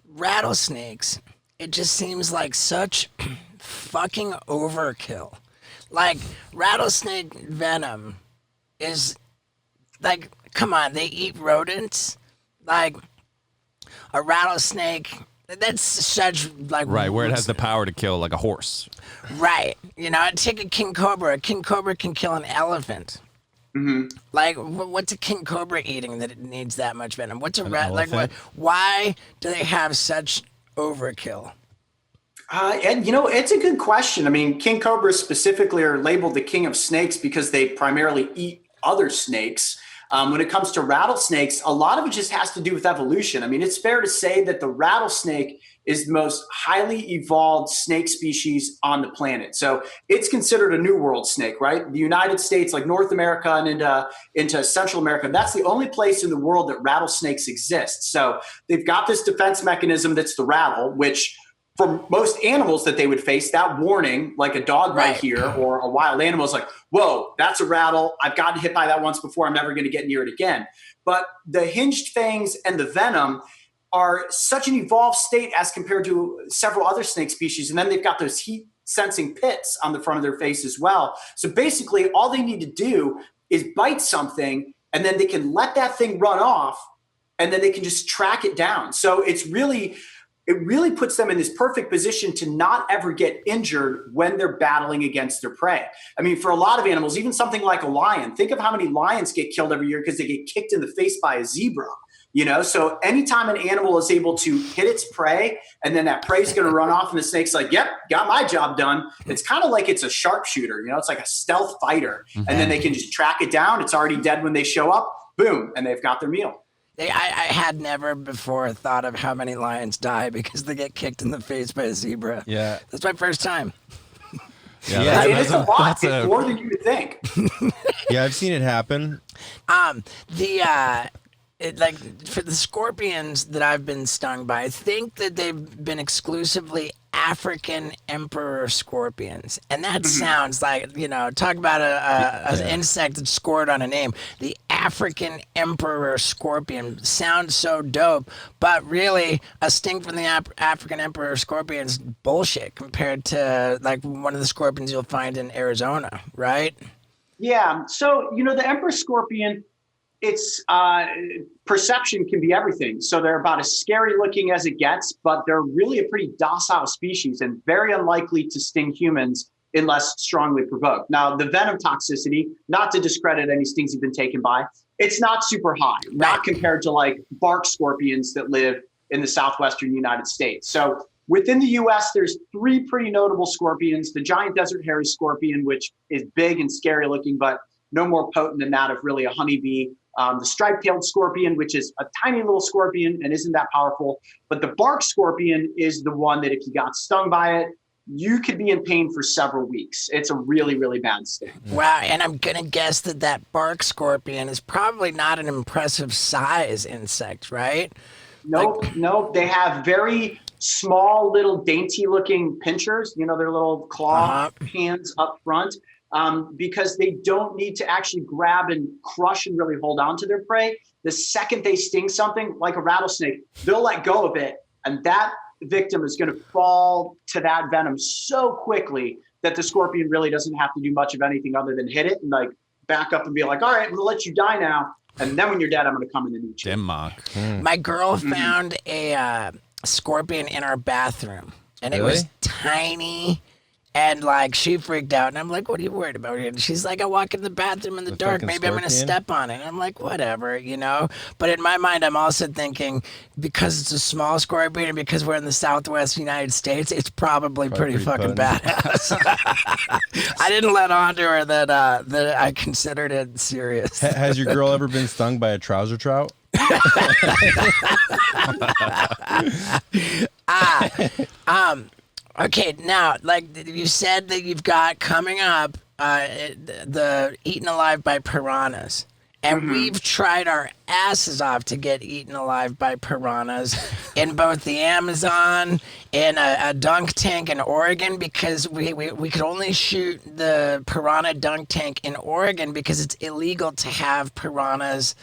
rattlesnakes, it just seems like such fucking overkill. Like, rattlesnake venom is like, come on, they eat rodents. Like, a rattlesnake, that's such like right, where it has the power to kill like a horse. Right. Take a king cobra. A king cobra can kill an elephant. Mm-hmm. Like, what's a king cobra eating that it needs that much venom? What's a rat? Elephant? Like, why do they have such overkill? And it's a good question. I mean, king cobras specifically are labeled the king of snakes because they primarily eat other snakes. When it comes to rattlesnakes, a lot of it just has to do with evolution. I mean, it's fair to say that the rattlesnake is the most highly evolved snake species on the planet. So it's considered a New World snake, right? The United States, like North America and into Central America, that's the only place in the world that rattlesnakes exist. So they've got this defense mechanism that's the rattle, which for most animals that they would face, that warning, like a dog right here or a wild animal, is like, whoa, that's a rattle. I've gotten hit by that once before. I'm never going to get near it again. But the hinged fangs and the venom are such an evolved state as compared to several other snake species. And then they've got those heat sensing pits on the front of their face as well. So basically all they need to do is bite something, and then they can let that thing run off, and then they can just track it down. So it really puts them in this perfect position to not ever get injured when they're battling against their prey. I mean, for a lot of animals, even something like a lion, think of how many lions get killed every year because they get kicked in the face by a zebra. So anytime an animal is able to hit its prey and then that prey is going to run off and the snake's like, yep, got my job done. It's kind of like it's a sharpshooter, it's like a stealth fighter. Mm-hmm. And then they can just track it down. It's already dead when they show up, boom, and they've got their meal. I had never before thought of how many lions die because they get kicked in the face by a zebra. Yeah. That's my first time. Yeah, it's a lot. It's more than you would think. Yeah, I've seen it happen. For the scorpions that I've been stung by, I think that they've been exclusively African emperor scorpions. And that sounds like, talk about an insect that's scored on a name. The African emperor scorpion sounds so dope, but really a sting from the African emperor scorpion is bullshit compared to like one of the scorpions you'll find in Arizona, right? Yeah. So, the emperor scorpion, it's perception can be everything. So they're about as scary looking as it gets, but they're really a pretty docile species and very unlikely to sting humans unless strongly provoked. Now, the venom toxicity, not to discredit any stings you've been taken by, it's not super high, not compared to like bark scorpions that live in the southwestern United States. So within the US, there's 3 pretty notable scorpions. The giant desert hairy scorpion, which is big and scary looking, but no more potent than that of really a honeybee. The striped-tailed scorpion, which is a tiny little scorpion and isn't that powerful. But the bark scorpion is the one that if you got stung by it, you could be in pain for several weeks. It's a really, really bad sting. Wow, and I'm going to guess that bark scorpion is probably not an impressive size insect, right? Nope. They have very small, little dainty-looking pinchers, their little claw hands up front. Because they don't need to actually grab and crush and really hold on to their prey. The second they sting something, like a rattlesnake, they'll let go of it, and that victim is going to fall to that venom so quickly that the scorpion really doesn't have to do much of anything other than hit it and like back up and be like, all right, I'm going to let you die now. And then when you're dead, I'm going to come in and eat you. Denmark. My girl found a scorpion in our bathroom, and it was tiny. And like she freaked out, and I'm like, "What are you worried about?" And she's like, "I walk in the bathroom in the dark. Maybe I'm gonna step on it." And I'm like, "Whatever, But in my mind, I'm also thinking because it's a small scorpion and because we're in the Southwest United States, it's probably pretty fucking badass. I didn't let on to her that I considered it serious. Has your girl ever been stung by a trouser trout? Okay, now, like you said that you've got coming up the eaten alive by piranhas. And we've tried our asses off to get eaten alive by piranhas in both the Amazon, in a dunk tank in Oregon, because we could only shoot the piranha dunk tank in Oregon because it's illegal to have piranhas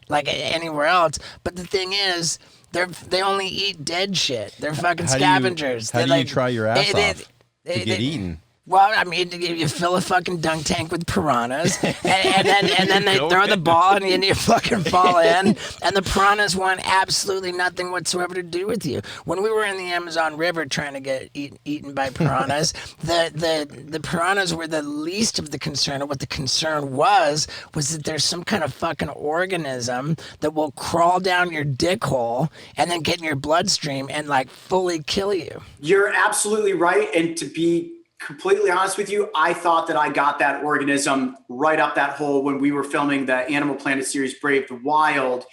like anywhere else. But the thing is, they only eat dead shit. They're fucking scavengers. How do you try your ass off to get eaten? Well, I mean, you fill a fucking dunk tank with piranhas, and then they throw the ball and you fucking fall in, and the piranhas want absolutely nothing whatsoever to do with you. When we were in the Amazon River trying to get eaten by piranhas, the piranhas were the least of the concern. And what the concern was that there's some kind of fucking organism that will crawl down your dick hole and then get in your bloodstream and like fully kill you. You're absolutely right, and to be completely honest with you, I thought that I got that organism right up that hole when we were filming the Animal Planet series Brave the Wild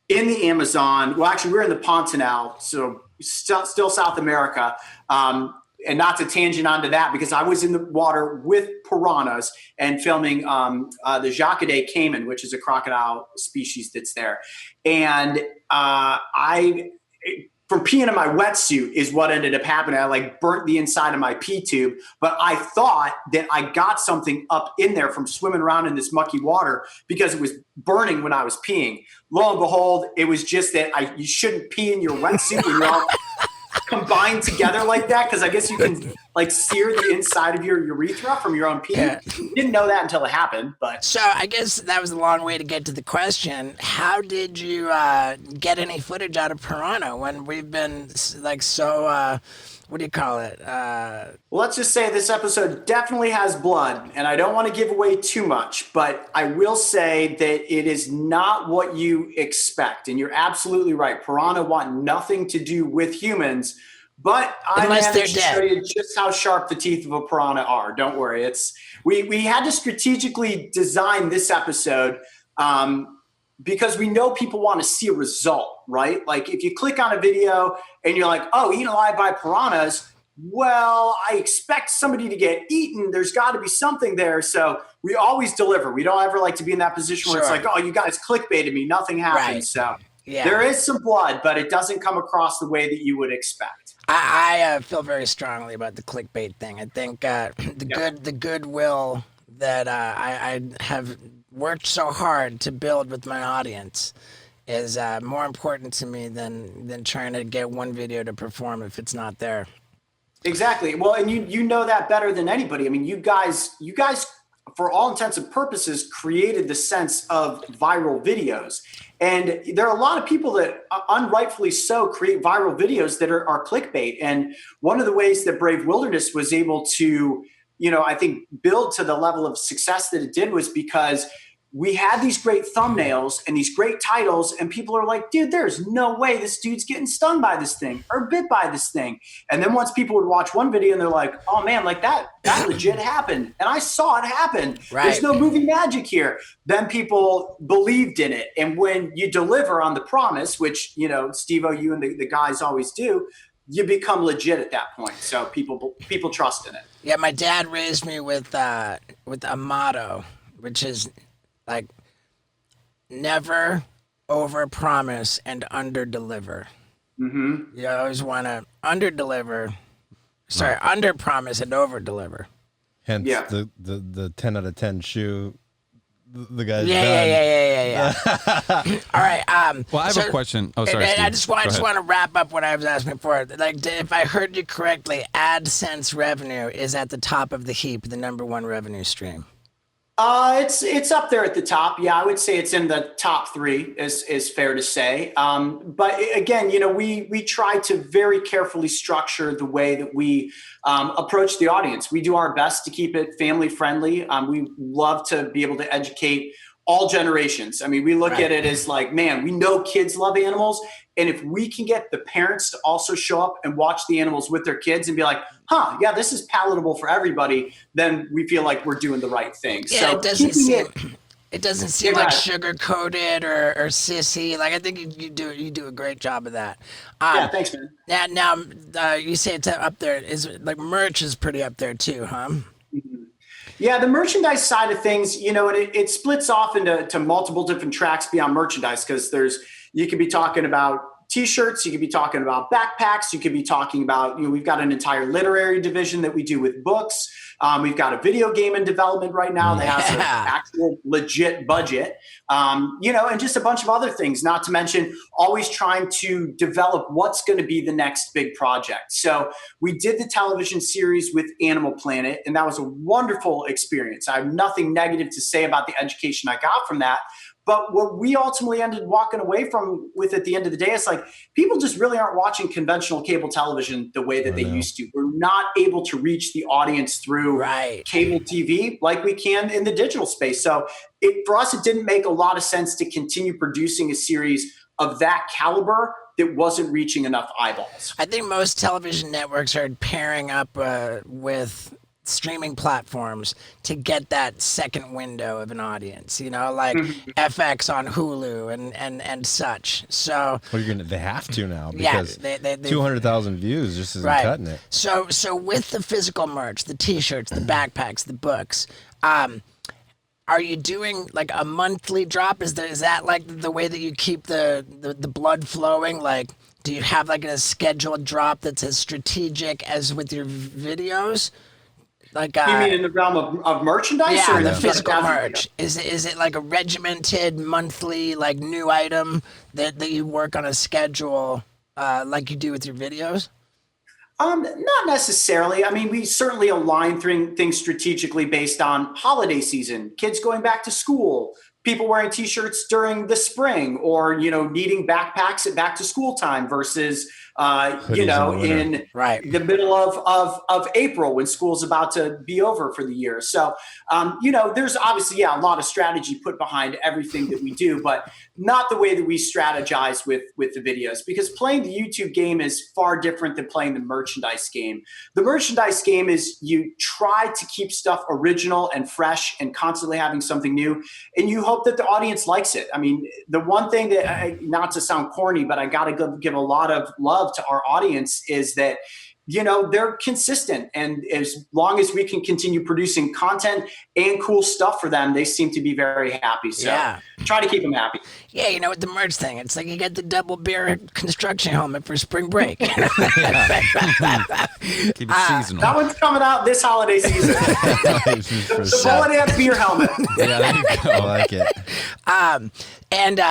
in the Amazon. Well, actually, we're in the Pantanal, so still South America. And not to tangent onto that, because I was in the water with piranhas and filming the Jacqueday caiman, which is a crocodile species that's there. And from peeing in my wetsuit is what ended up happening. I like burnt the inside of my pee tube, but I thought that I got something up in there from swimming around in this mucky water because it was burning when I was peeing. Lo and behold, it was just that you shouldn't pee in your wetsuit when you're all combined together like that, because I guess you can like sear the inside of your urethra from your own pee. Yeah. Didn't know that until it happened, but So I guess that was a long way to get to the question. How did you get any footage out of Piranha when we've been like so? What do you call it? well, let's just say this episode definitely has blood, and I don't want to give away too much, but I will say that it is not what you expect. And you're absolutely right. Piranha want nothing to do with humans, but I Unless they're managed to show dead. you just how sharp the teeth of a piranha are. Don't worry. We had to strategically design this episode because we know people want to see a result, right? Like if you click on a video and you're like, oh, eaten alive by piranhas, well, I expect somebody to get eaten. There's got to be something there. So we always deliver. We don't ever like to be in that position where it's Sure. like, oh, you guys clickbaited me. Nothing happened. Right. So Yeah. there is some blood, but it doesn't come across the way that you would expect. I feel very strongly about the clickbait thing. I think the goodwill that I have worked so hard to build with my audience is more important to me than trying to get one video to perform if it's not there. Exactly. Well, and you know that better than anybody. I mean, you guys, for all intents and purposes, created the sense of viral videos. And there are a lot of people that unrightfully so create viral videos that are clickbait. And one of the ways that Brave Wilderness was able to, I think build to the level of success that it did was because we had these great thumbnails and these great titles, and people are like, dude, there's no way this dude's getting stung by this thing or bit by this thing. And then once people would watch one video and they're like, oh man, like that legit happened. And I saw it happen. Right. There's no movie magic here. Then people believed in it. And when you deliver on the promise, which, Steve-O, you and the guys always do, you become legit at that point. So people trust in it. Yeah, my dad raised me with a motto, which is like never over-promise and under-deliver. Mm-hmm. You always want to under-promise and over-deliver. Hence Yeah. the 10 out of 10 shoe. The guy's done. Yeah. All right. Well, I have a question. Oh, sorry, and I Steve. just want to wrap up what I was asking before. Like, if I heard you correctly, AdSense revenue is at the top of the heap, the number one revenue stream. It's up there at the top. Yeah, I would say it's in the top 3 is fair to say. But again, we try to very carefully structure the way that we approach the audience. We do our best to keep it family friendly. We love to be able to educate all generations. I mean, we look at it as like, man, we know kids love animals. And if we can get the parents to also show up and watch the animals with their kids and be like, yeah, this is palatable for everybody, then we feel like we're doing the right thing. Yeah, So it doesn't seem like sugar coated or sissy. Like I think you do a great job of that. Yeah, thanks, man. Now you say it's up there. Is like merch is pretty up there too, huh? Yeah, the merchandise side of things, it splits off into multiple different tracks beyond merchandise because you could be talking about T-shirts, you could be talking about backpacks, you could be talking about, we've got an entire literary division that we do with books. We've got a video game in development right now that has an actual legit budget, and just a bunch of other things, not to mention always trying to develop what's going to be the next big project. So we did the television series with Animal Planet, and that was a wonderful experience. I have nothing negative to say about the education I got from that. But what we ultimately ended walking away with at the end of the day is like people just really aren't watching conventional cable television the way that they used to. We're not able to reach the audience through cable TV like we can in the digital space. So for us, it didn't make a lot of sense to continue producing a series of that caliber that wasn't reaching enough eyeballs. I think most television networks are pairing up with streaming platforms to get that second window of an audience, like FX on Hulu and such. So They have to now because they 200,000 views just isn't cutting it. So with the physical merch, the T-shirts, the backpacks, the books, are you doing like a monthly drop? Is that like the way that you keep the blood flowing? Like, do you have like a scheduled drop that's as strategic as with your videos? Like, you mean in the realm of merchandise? Yeah, or the physical merch. Is it like a regimented monthly like new item that you work on a schedule like you do with your videos? Not necessarily. I mean, we certainly align things strategically based on holiday season, kids going back to school, people wearing t-shirts during the spring, or, needing backpacks at back to school time versus, in Right. the middle of April when school's about to be over for the year. So, there's obviously, a lot of strategy put behind everything that we do, but not the way that we strategize with the videos, because playing the YouTube game is far different than playing the merchandise game. The merchandise game is you try to keep stuff original and fresh and constantly having something new, and you hope that the audience likes it. I mean, the one thing that, not to sound corny, but I got to give a lot of love to our audience is that, they're consistent. And as long as we can continue producing content and cool stuff for them, they seem to be very happy. So try to keep them happy. Yeah, with the merch thing, it's like you get the double bear construction helmet for spring break. Keep it seasonal. That one's coming out this holiday season. The holiday beer helmet. Yeah, there you go. I like it. And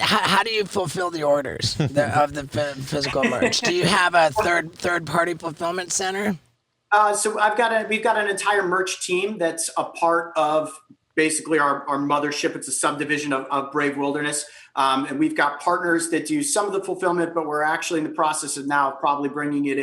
how do you fulfill the orders of the physical merch? Do you have a third party fulfillment center? So we've got an entire merch team that's a part of basically our mothership. It's a subdivision of Brave Wilderness. And we've got partners that do some of the fulfillment, but we're actually in the process of now probably bringing it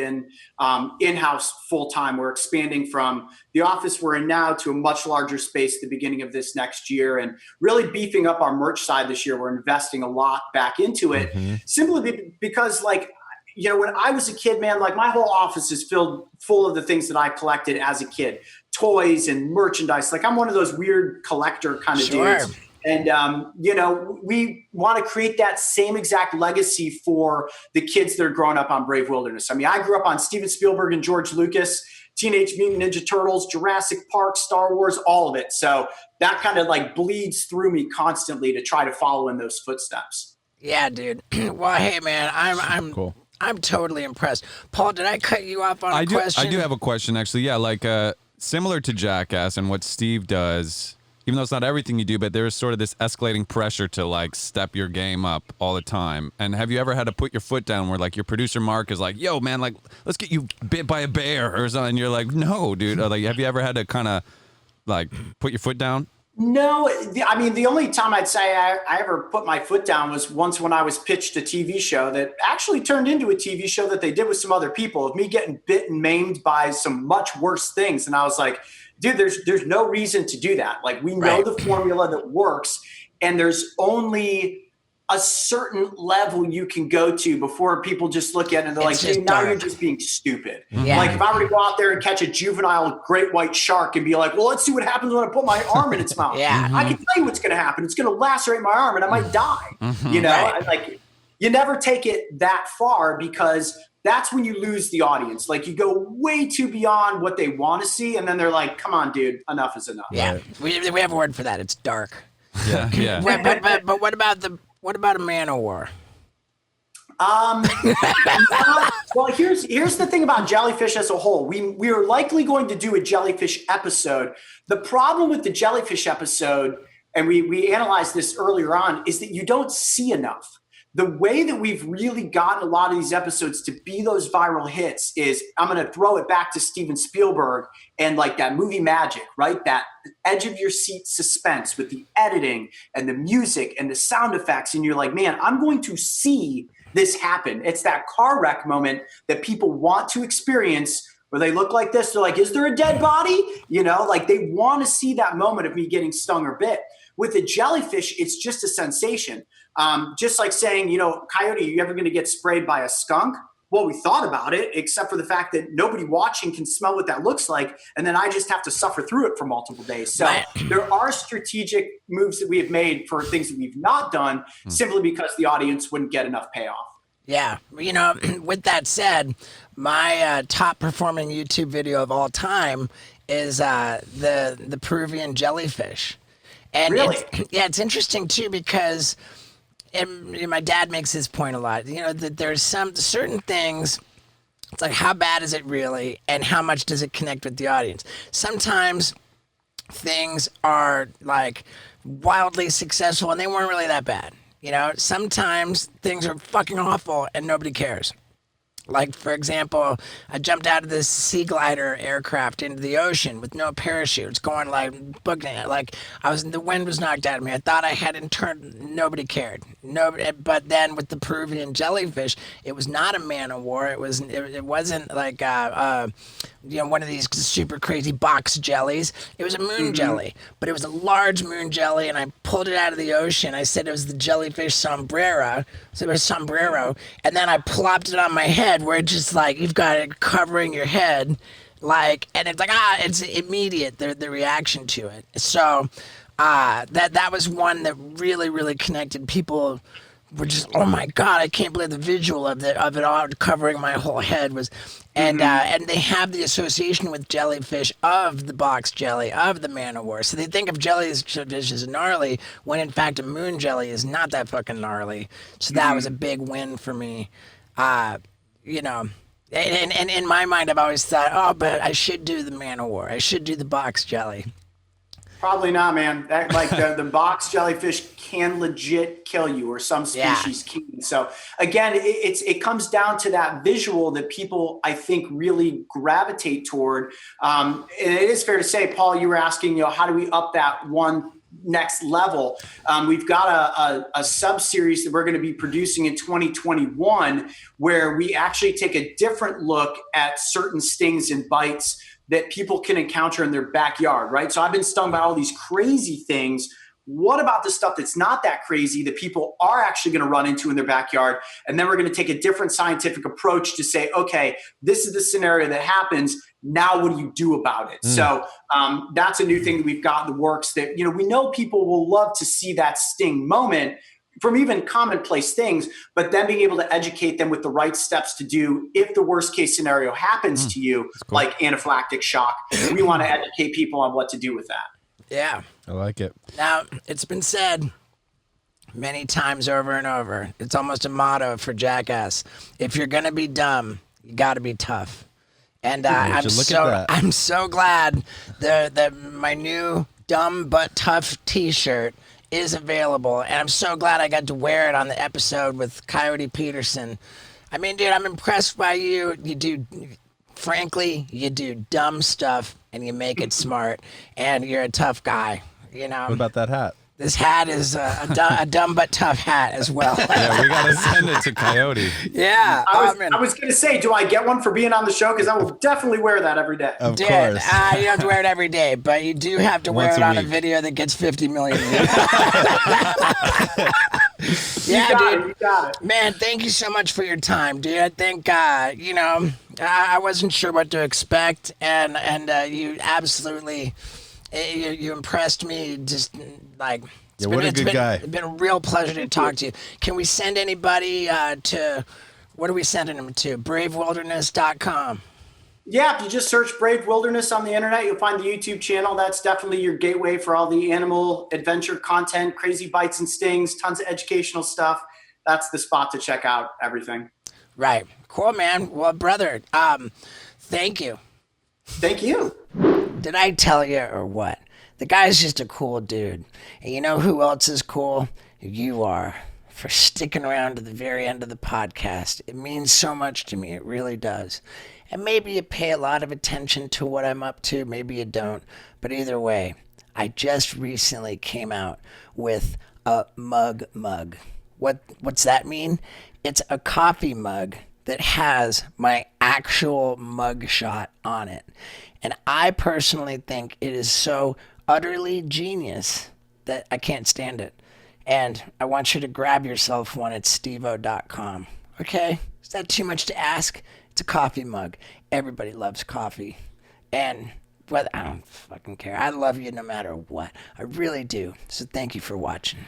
in-house full time. We're expanding from the office we're in now to a much larger space at the beginning of this next year, and really beefing up our merch side this year. We're investing a lot back into it, simply because when I was a kid, man, like my whole office is full of the things that I collected as a kid, toys and merchandise. Like I'm one of those weird collector kind of dudes. And, we want to create that same exact legacy for the kids that are growing up on Brave Wilderness. I mean, I grew up on Steven Spielberg and George Lucas, Teenage Mutant Ninja Turtles, Jurassic Park, Star Wars, all of it. So that kind of bleeds through me constantly to try to follow in those footsteps. Yeah, dude. Well, hey, man, I'm cool. I'm totally impressed. Paul, did I cut you off on a question? I do have a question, actually. Yeah, similar to Jackass and what Steve does, even though it's not everything you do, but there's sort of this escalating pressure to step your game up all the time. And have you ever had to put your foot down where your producer Mark is like, yo, man, let's get you bit by a bear or something? And you're like, no, dude. Or, have you ever had to kind of put your foot down? No, I mean, the only time I'd say I ever put my foot down was once when I was pitched a TV show that actually turned into a TV show that they did with some other people, of me getting bit and maimed by some much worse things. And I was like, dude, there's no reason to do that. We know the formula that works, and there's only a certain level you can go to before people just look at it and they're like, hey, now you're just being stupid. Yeah. If I were to go out there and catch a juvenile great white shark and be like, well, let's see what happens when I put my arm in its mouth. I can tell you what's going to happen. It's going to lacerate my arm and I might die. You never take it that far, because that's when you lose the audience. You go way too beyond what they want to see, and then they're like, come on, dude, enough is enough. Yeah, we have a word for that. It's dark. Yeah, yeah. But what about a Man of War? Well, here's the thing about jellyfish as a whole. We are likely going to do a jellyfish episode. The problem with the jellyfish episode, and we analyzed this earlier on, is that you don't see enough. The way that we've really gotten a lot of these episodes to be those viral hits is, I'm going to throw it back to Steven Spielberg and that movie magic, right? That edge of your seat suspense with the editing and the music and the sound effects. And you're like, man, I'm going to see this happen. It's that car wreck moment that people want to experience, where they look like this. They're like, is there a dead body? They want to see that moment of me getting stung or bit. With a jellyfish, it's just a sensation. Just like saying, Coyote, are you ever going to get sprayed by a skunk? Well, we thought about it, except for the fact that nobody watching can smell what that looks like. And then I just have to suffer through it for multiple days. So there are strategic moves that we have made for things that we've not done, simply because the audience wouldn't get enough payoff. Yeah. With that said, my top performing YouTube video of all time is the Peruvian jellyfish. And really? It's interesting too, because my dad makes this point a lot, that there's some certain things, it's like, how bad is it really? And how much does it connect with the audience? Sometimes things are wildly successful and they weren't really that bad. Sometimes things are fucking awful and nobody cares. Like, for example, I jumped out of this sea glider aircraft into the ocean with no parachutes, going like booking it. Like, the wind was knocked out of me. I thought I hadn't turned. Nobody cared. Nobody. But then with the Peruvian jellyfish, it was not a man of war. It wasn't like one of these super crazy box jellies. It was a moon jelly, but it was a large moon jelly, and I pulled it out of the ocean. I said it was the jellyfish sombrero. So it was sombrero, and then I plopped it on my head, where it's just like you've got it covering your head, like, and it's like it's immediate the reaction to it. So that was one that really connected. People were just, oh my god, I can't believe the visual of it all covering my whole head was, and they have the association with jellyfish of the box jelly of the man of war. So they think of jellyfish as gnarly when in fact a moon jelly is not that fucking gnarly. So that was a big win for me. And in my mind, I've always thought, oh, but I should do the man of war. I should do the box jelly. Probably not, man. That, like the box jellyfish can legit kill you, or some species can. So again, it comes down to that visual that people, I think, really gravitate toward. And it is fair to say, Paul, you were asking, how do we up that one next level? We've got a sub-series that we're going to be producing in 2021, where we actually take a different look at certain stings and bites that people can encounter in their backyard, right? So I've been stung by all these crazy things. What about the stuff that's not that crazy that people are actually going to run into in their backyard? And then we're going to take a different scientific approach to say, okay, this is the scenario that happens. Now, what do you do about it? So that's a new thing that we've got in the works that, we know people will love to see that sting moment from even commonplace things, but then being able to educate them with the right steps to do if the worst case scenario happens to you, cool, like anaphylactic shock. We want to educate people on what to do with that. Yeah. I like it. Now, it's been said many times over and over. It's almost a motto for Jackass. If you're going to be dumb, you got to be tough. And I'm so glad that my new dumb but tough t-shirt is available, and I'm so glad I got to wear it on the episode with Coyote Peterson. I mean, dude, I'm impressed by you. You do dumb stuff and you make it smart, and you're a tough guy. What about that hat? This hat is a dumb but tough hat as well. Yeah, we got to send it to Coyote. Yeah. I was going to say, do I get one for being on the show? Because I will definitely wear that every day. Of course. You don't have to wear it every day, but you do have to wear it on a video that gets 50 million views. Yeah, dude. You got it. Man, thank you so much for your time, dude. I think, I wasn't sure what to expect, and you absolutely... You impressed me, just like... What a good guy. It's been a real pleasure to talk to you. Can we send anybody to... What are we sending them to? BraveWilderness.com. Yeah, if you just search Brave Wilderness on the internet, you'll find the YouTube channel. That's definitely your gateway for all the animal adventure content, crazy bites and stings, tons of educational stuff. That's the spot to check out everything. Right. Cool, man. Well, brother, thank you. Thank you. Did I tell you or what? The guy's just a cool dude. And you know who else is cool? You are, for sticking around to the very end of the podcast. It means so much to me. It really does. And maybe you pay a lot of attention to what I'm up to. Maybe you don't. But either way, I just recently came out with a mug. What's that mean? It's a coffee mug that has my actual mug shot on it. And I personally think it is so utterly genius that I can't stand it. And I want you to grab yourself one at stevo.com. Okay? Is that too much to ask? It's a coffee mug. Everybody loves coffee. And I don't fucking care. I love you no matter what. I really do. So thank you for watching.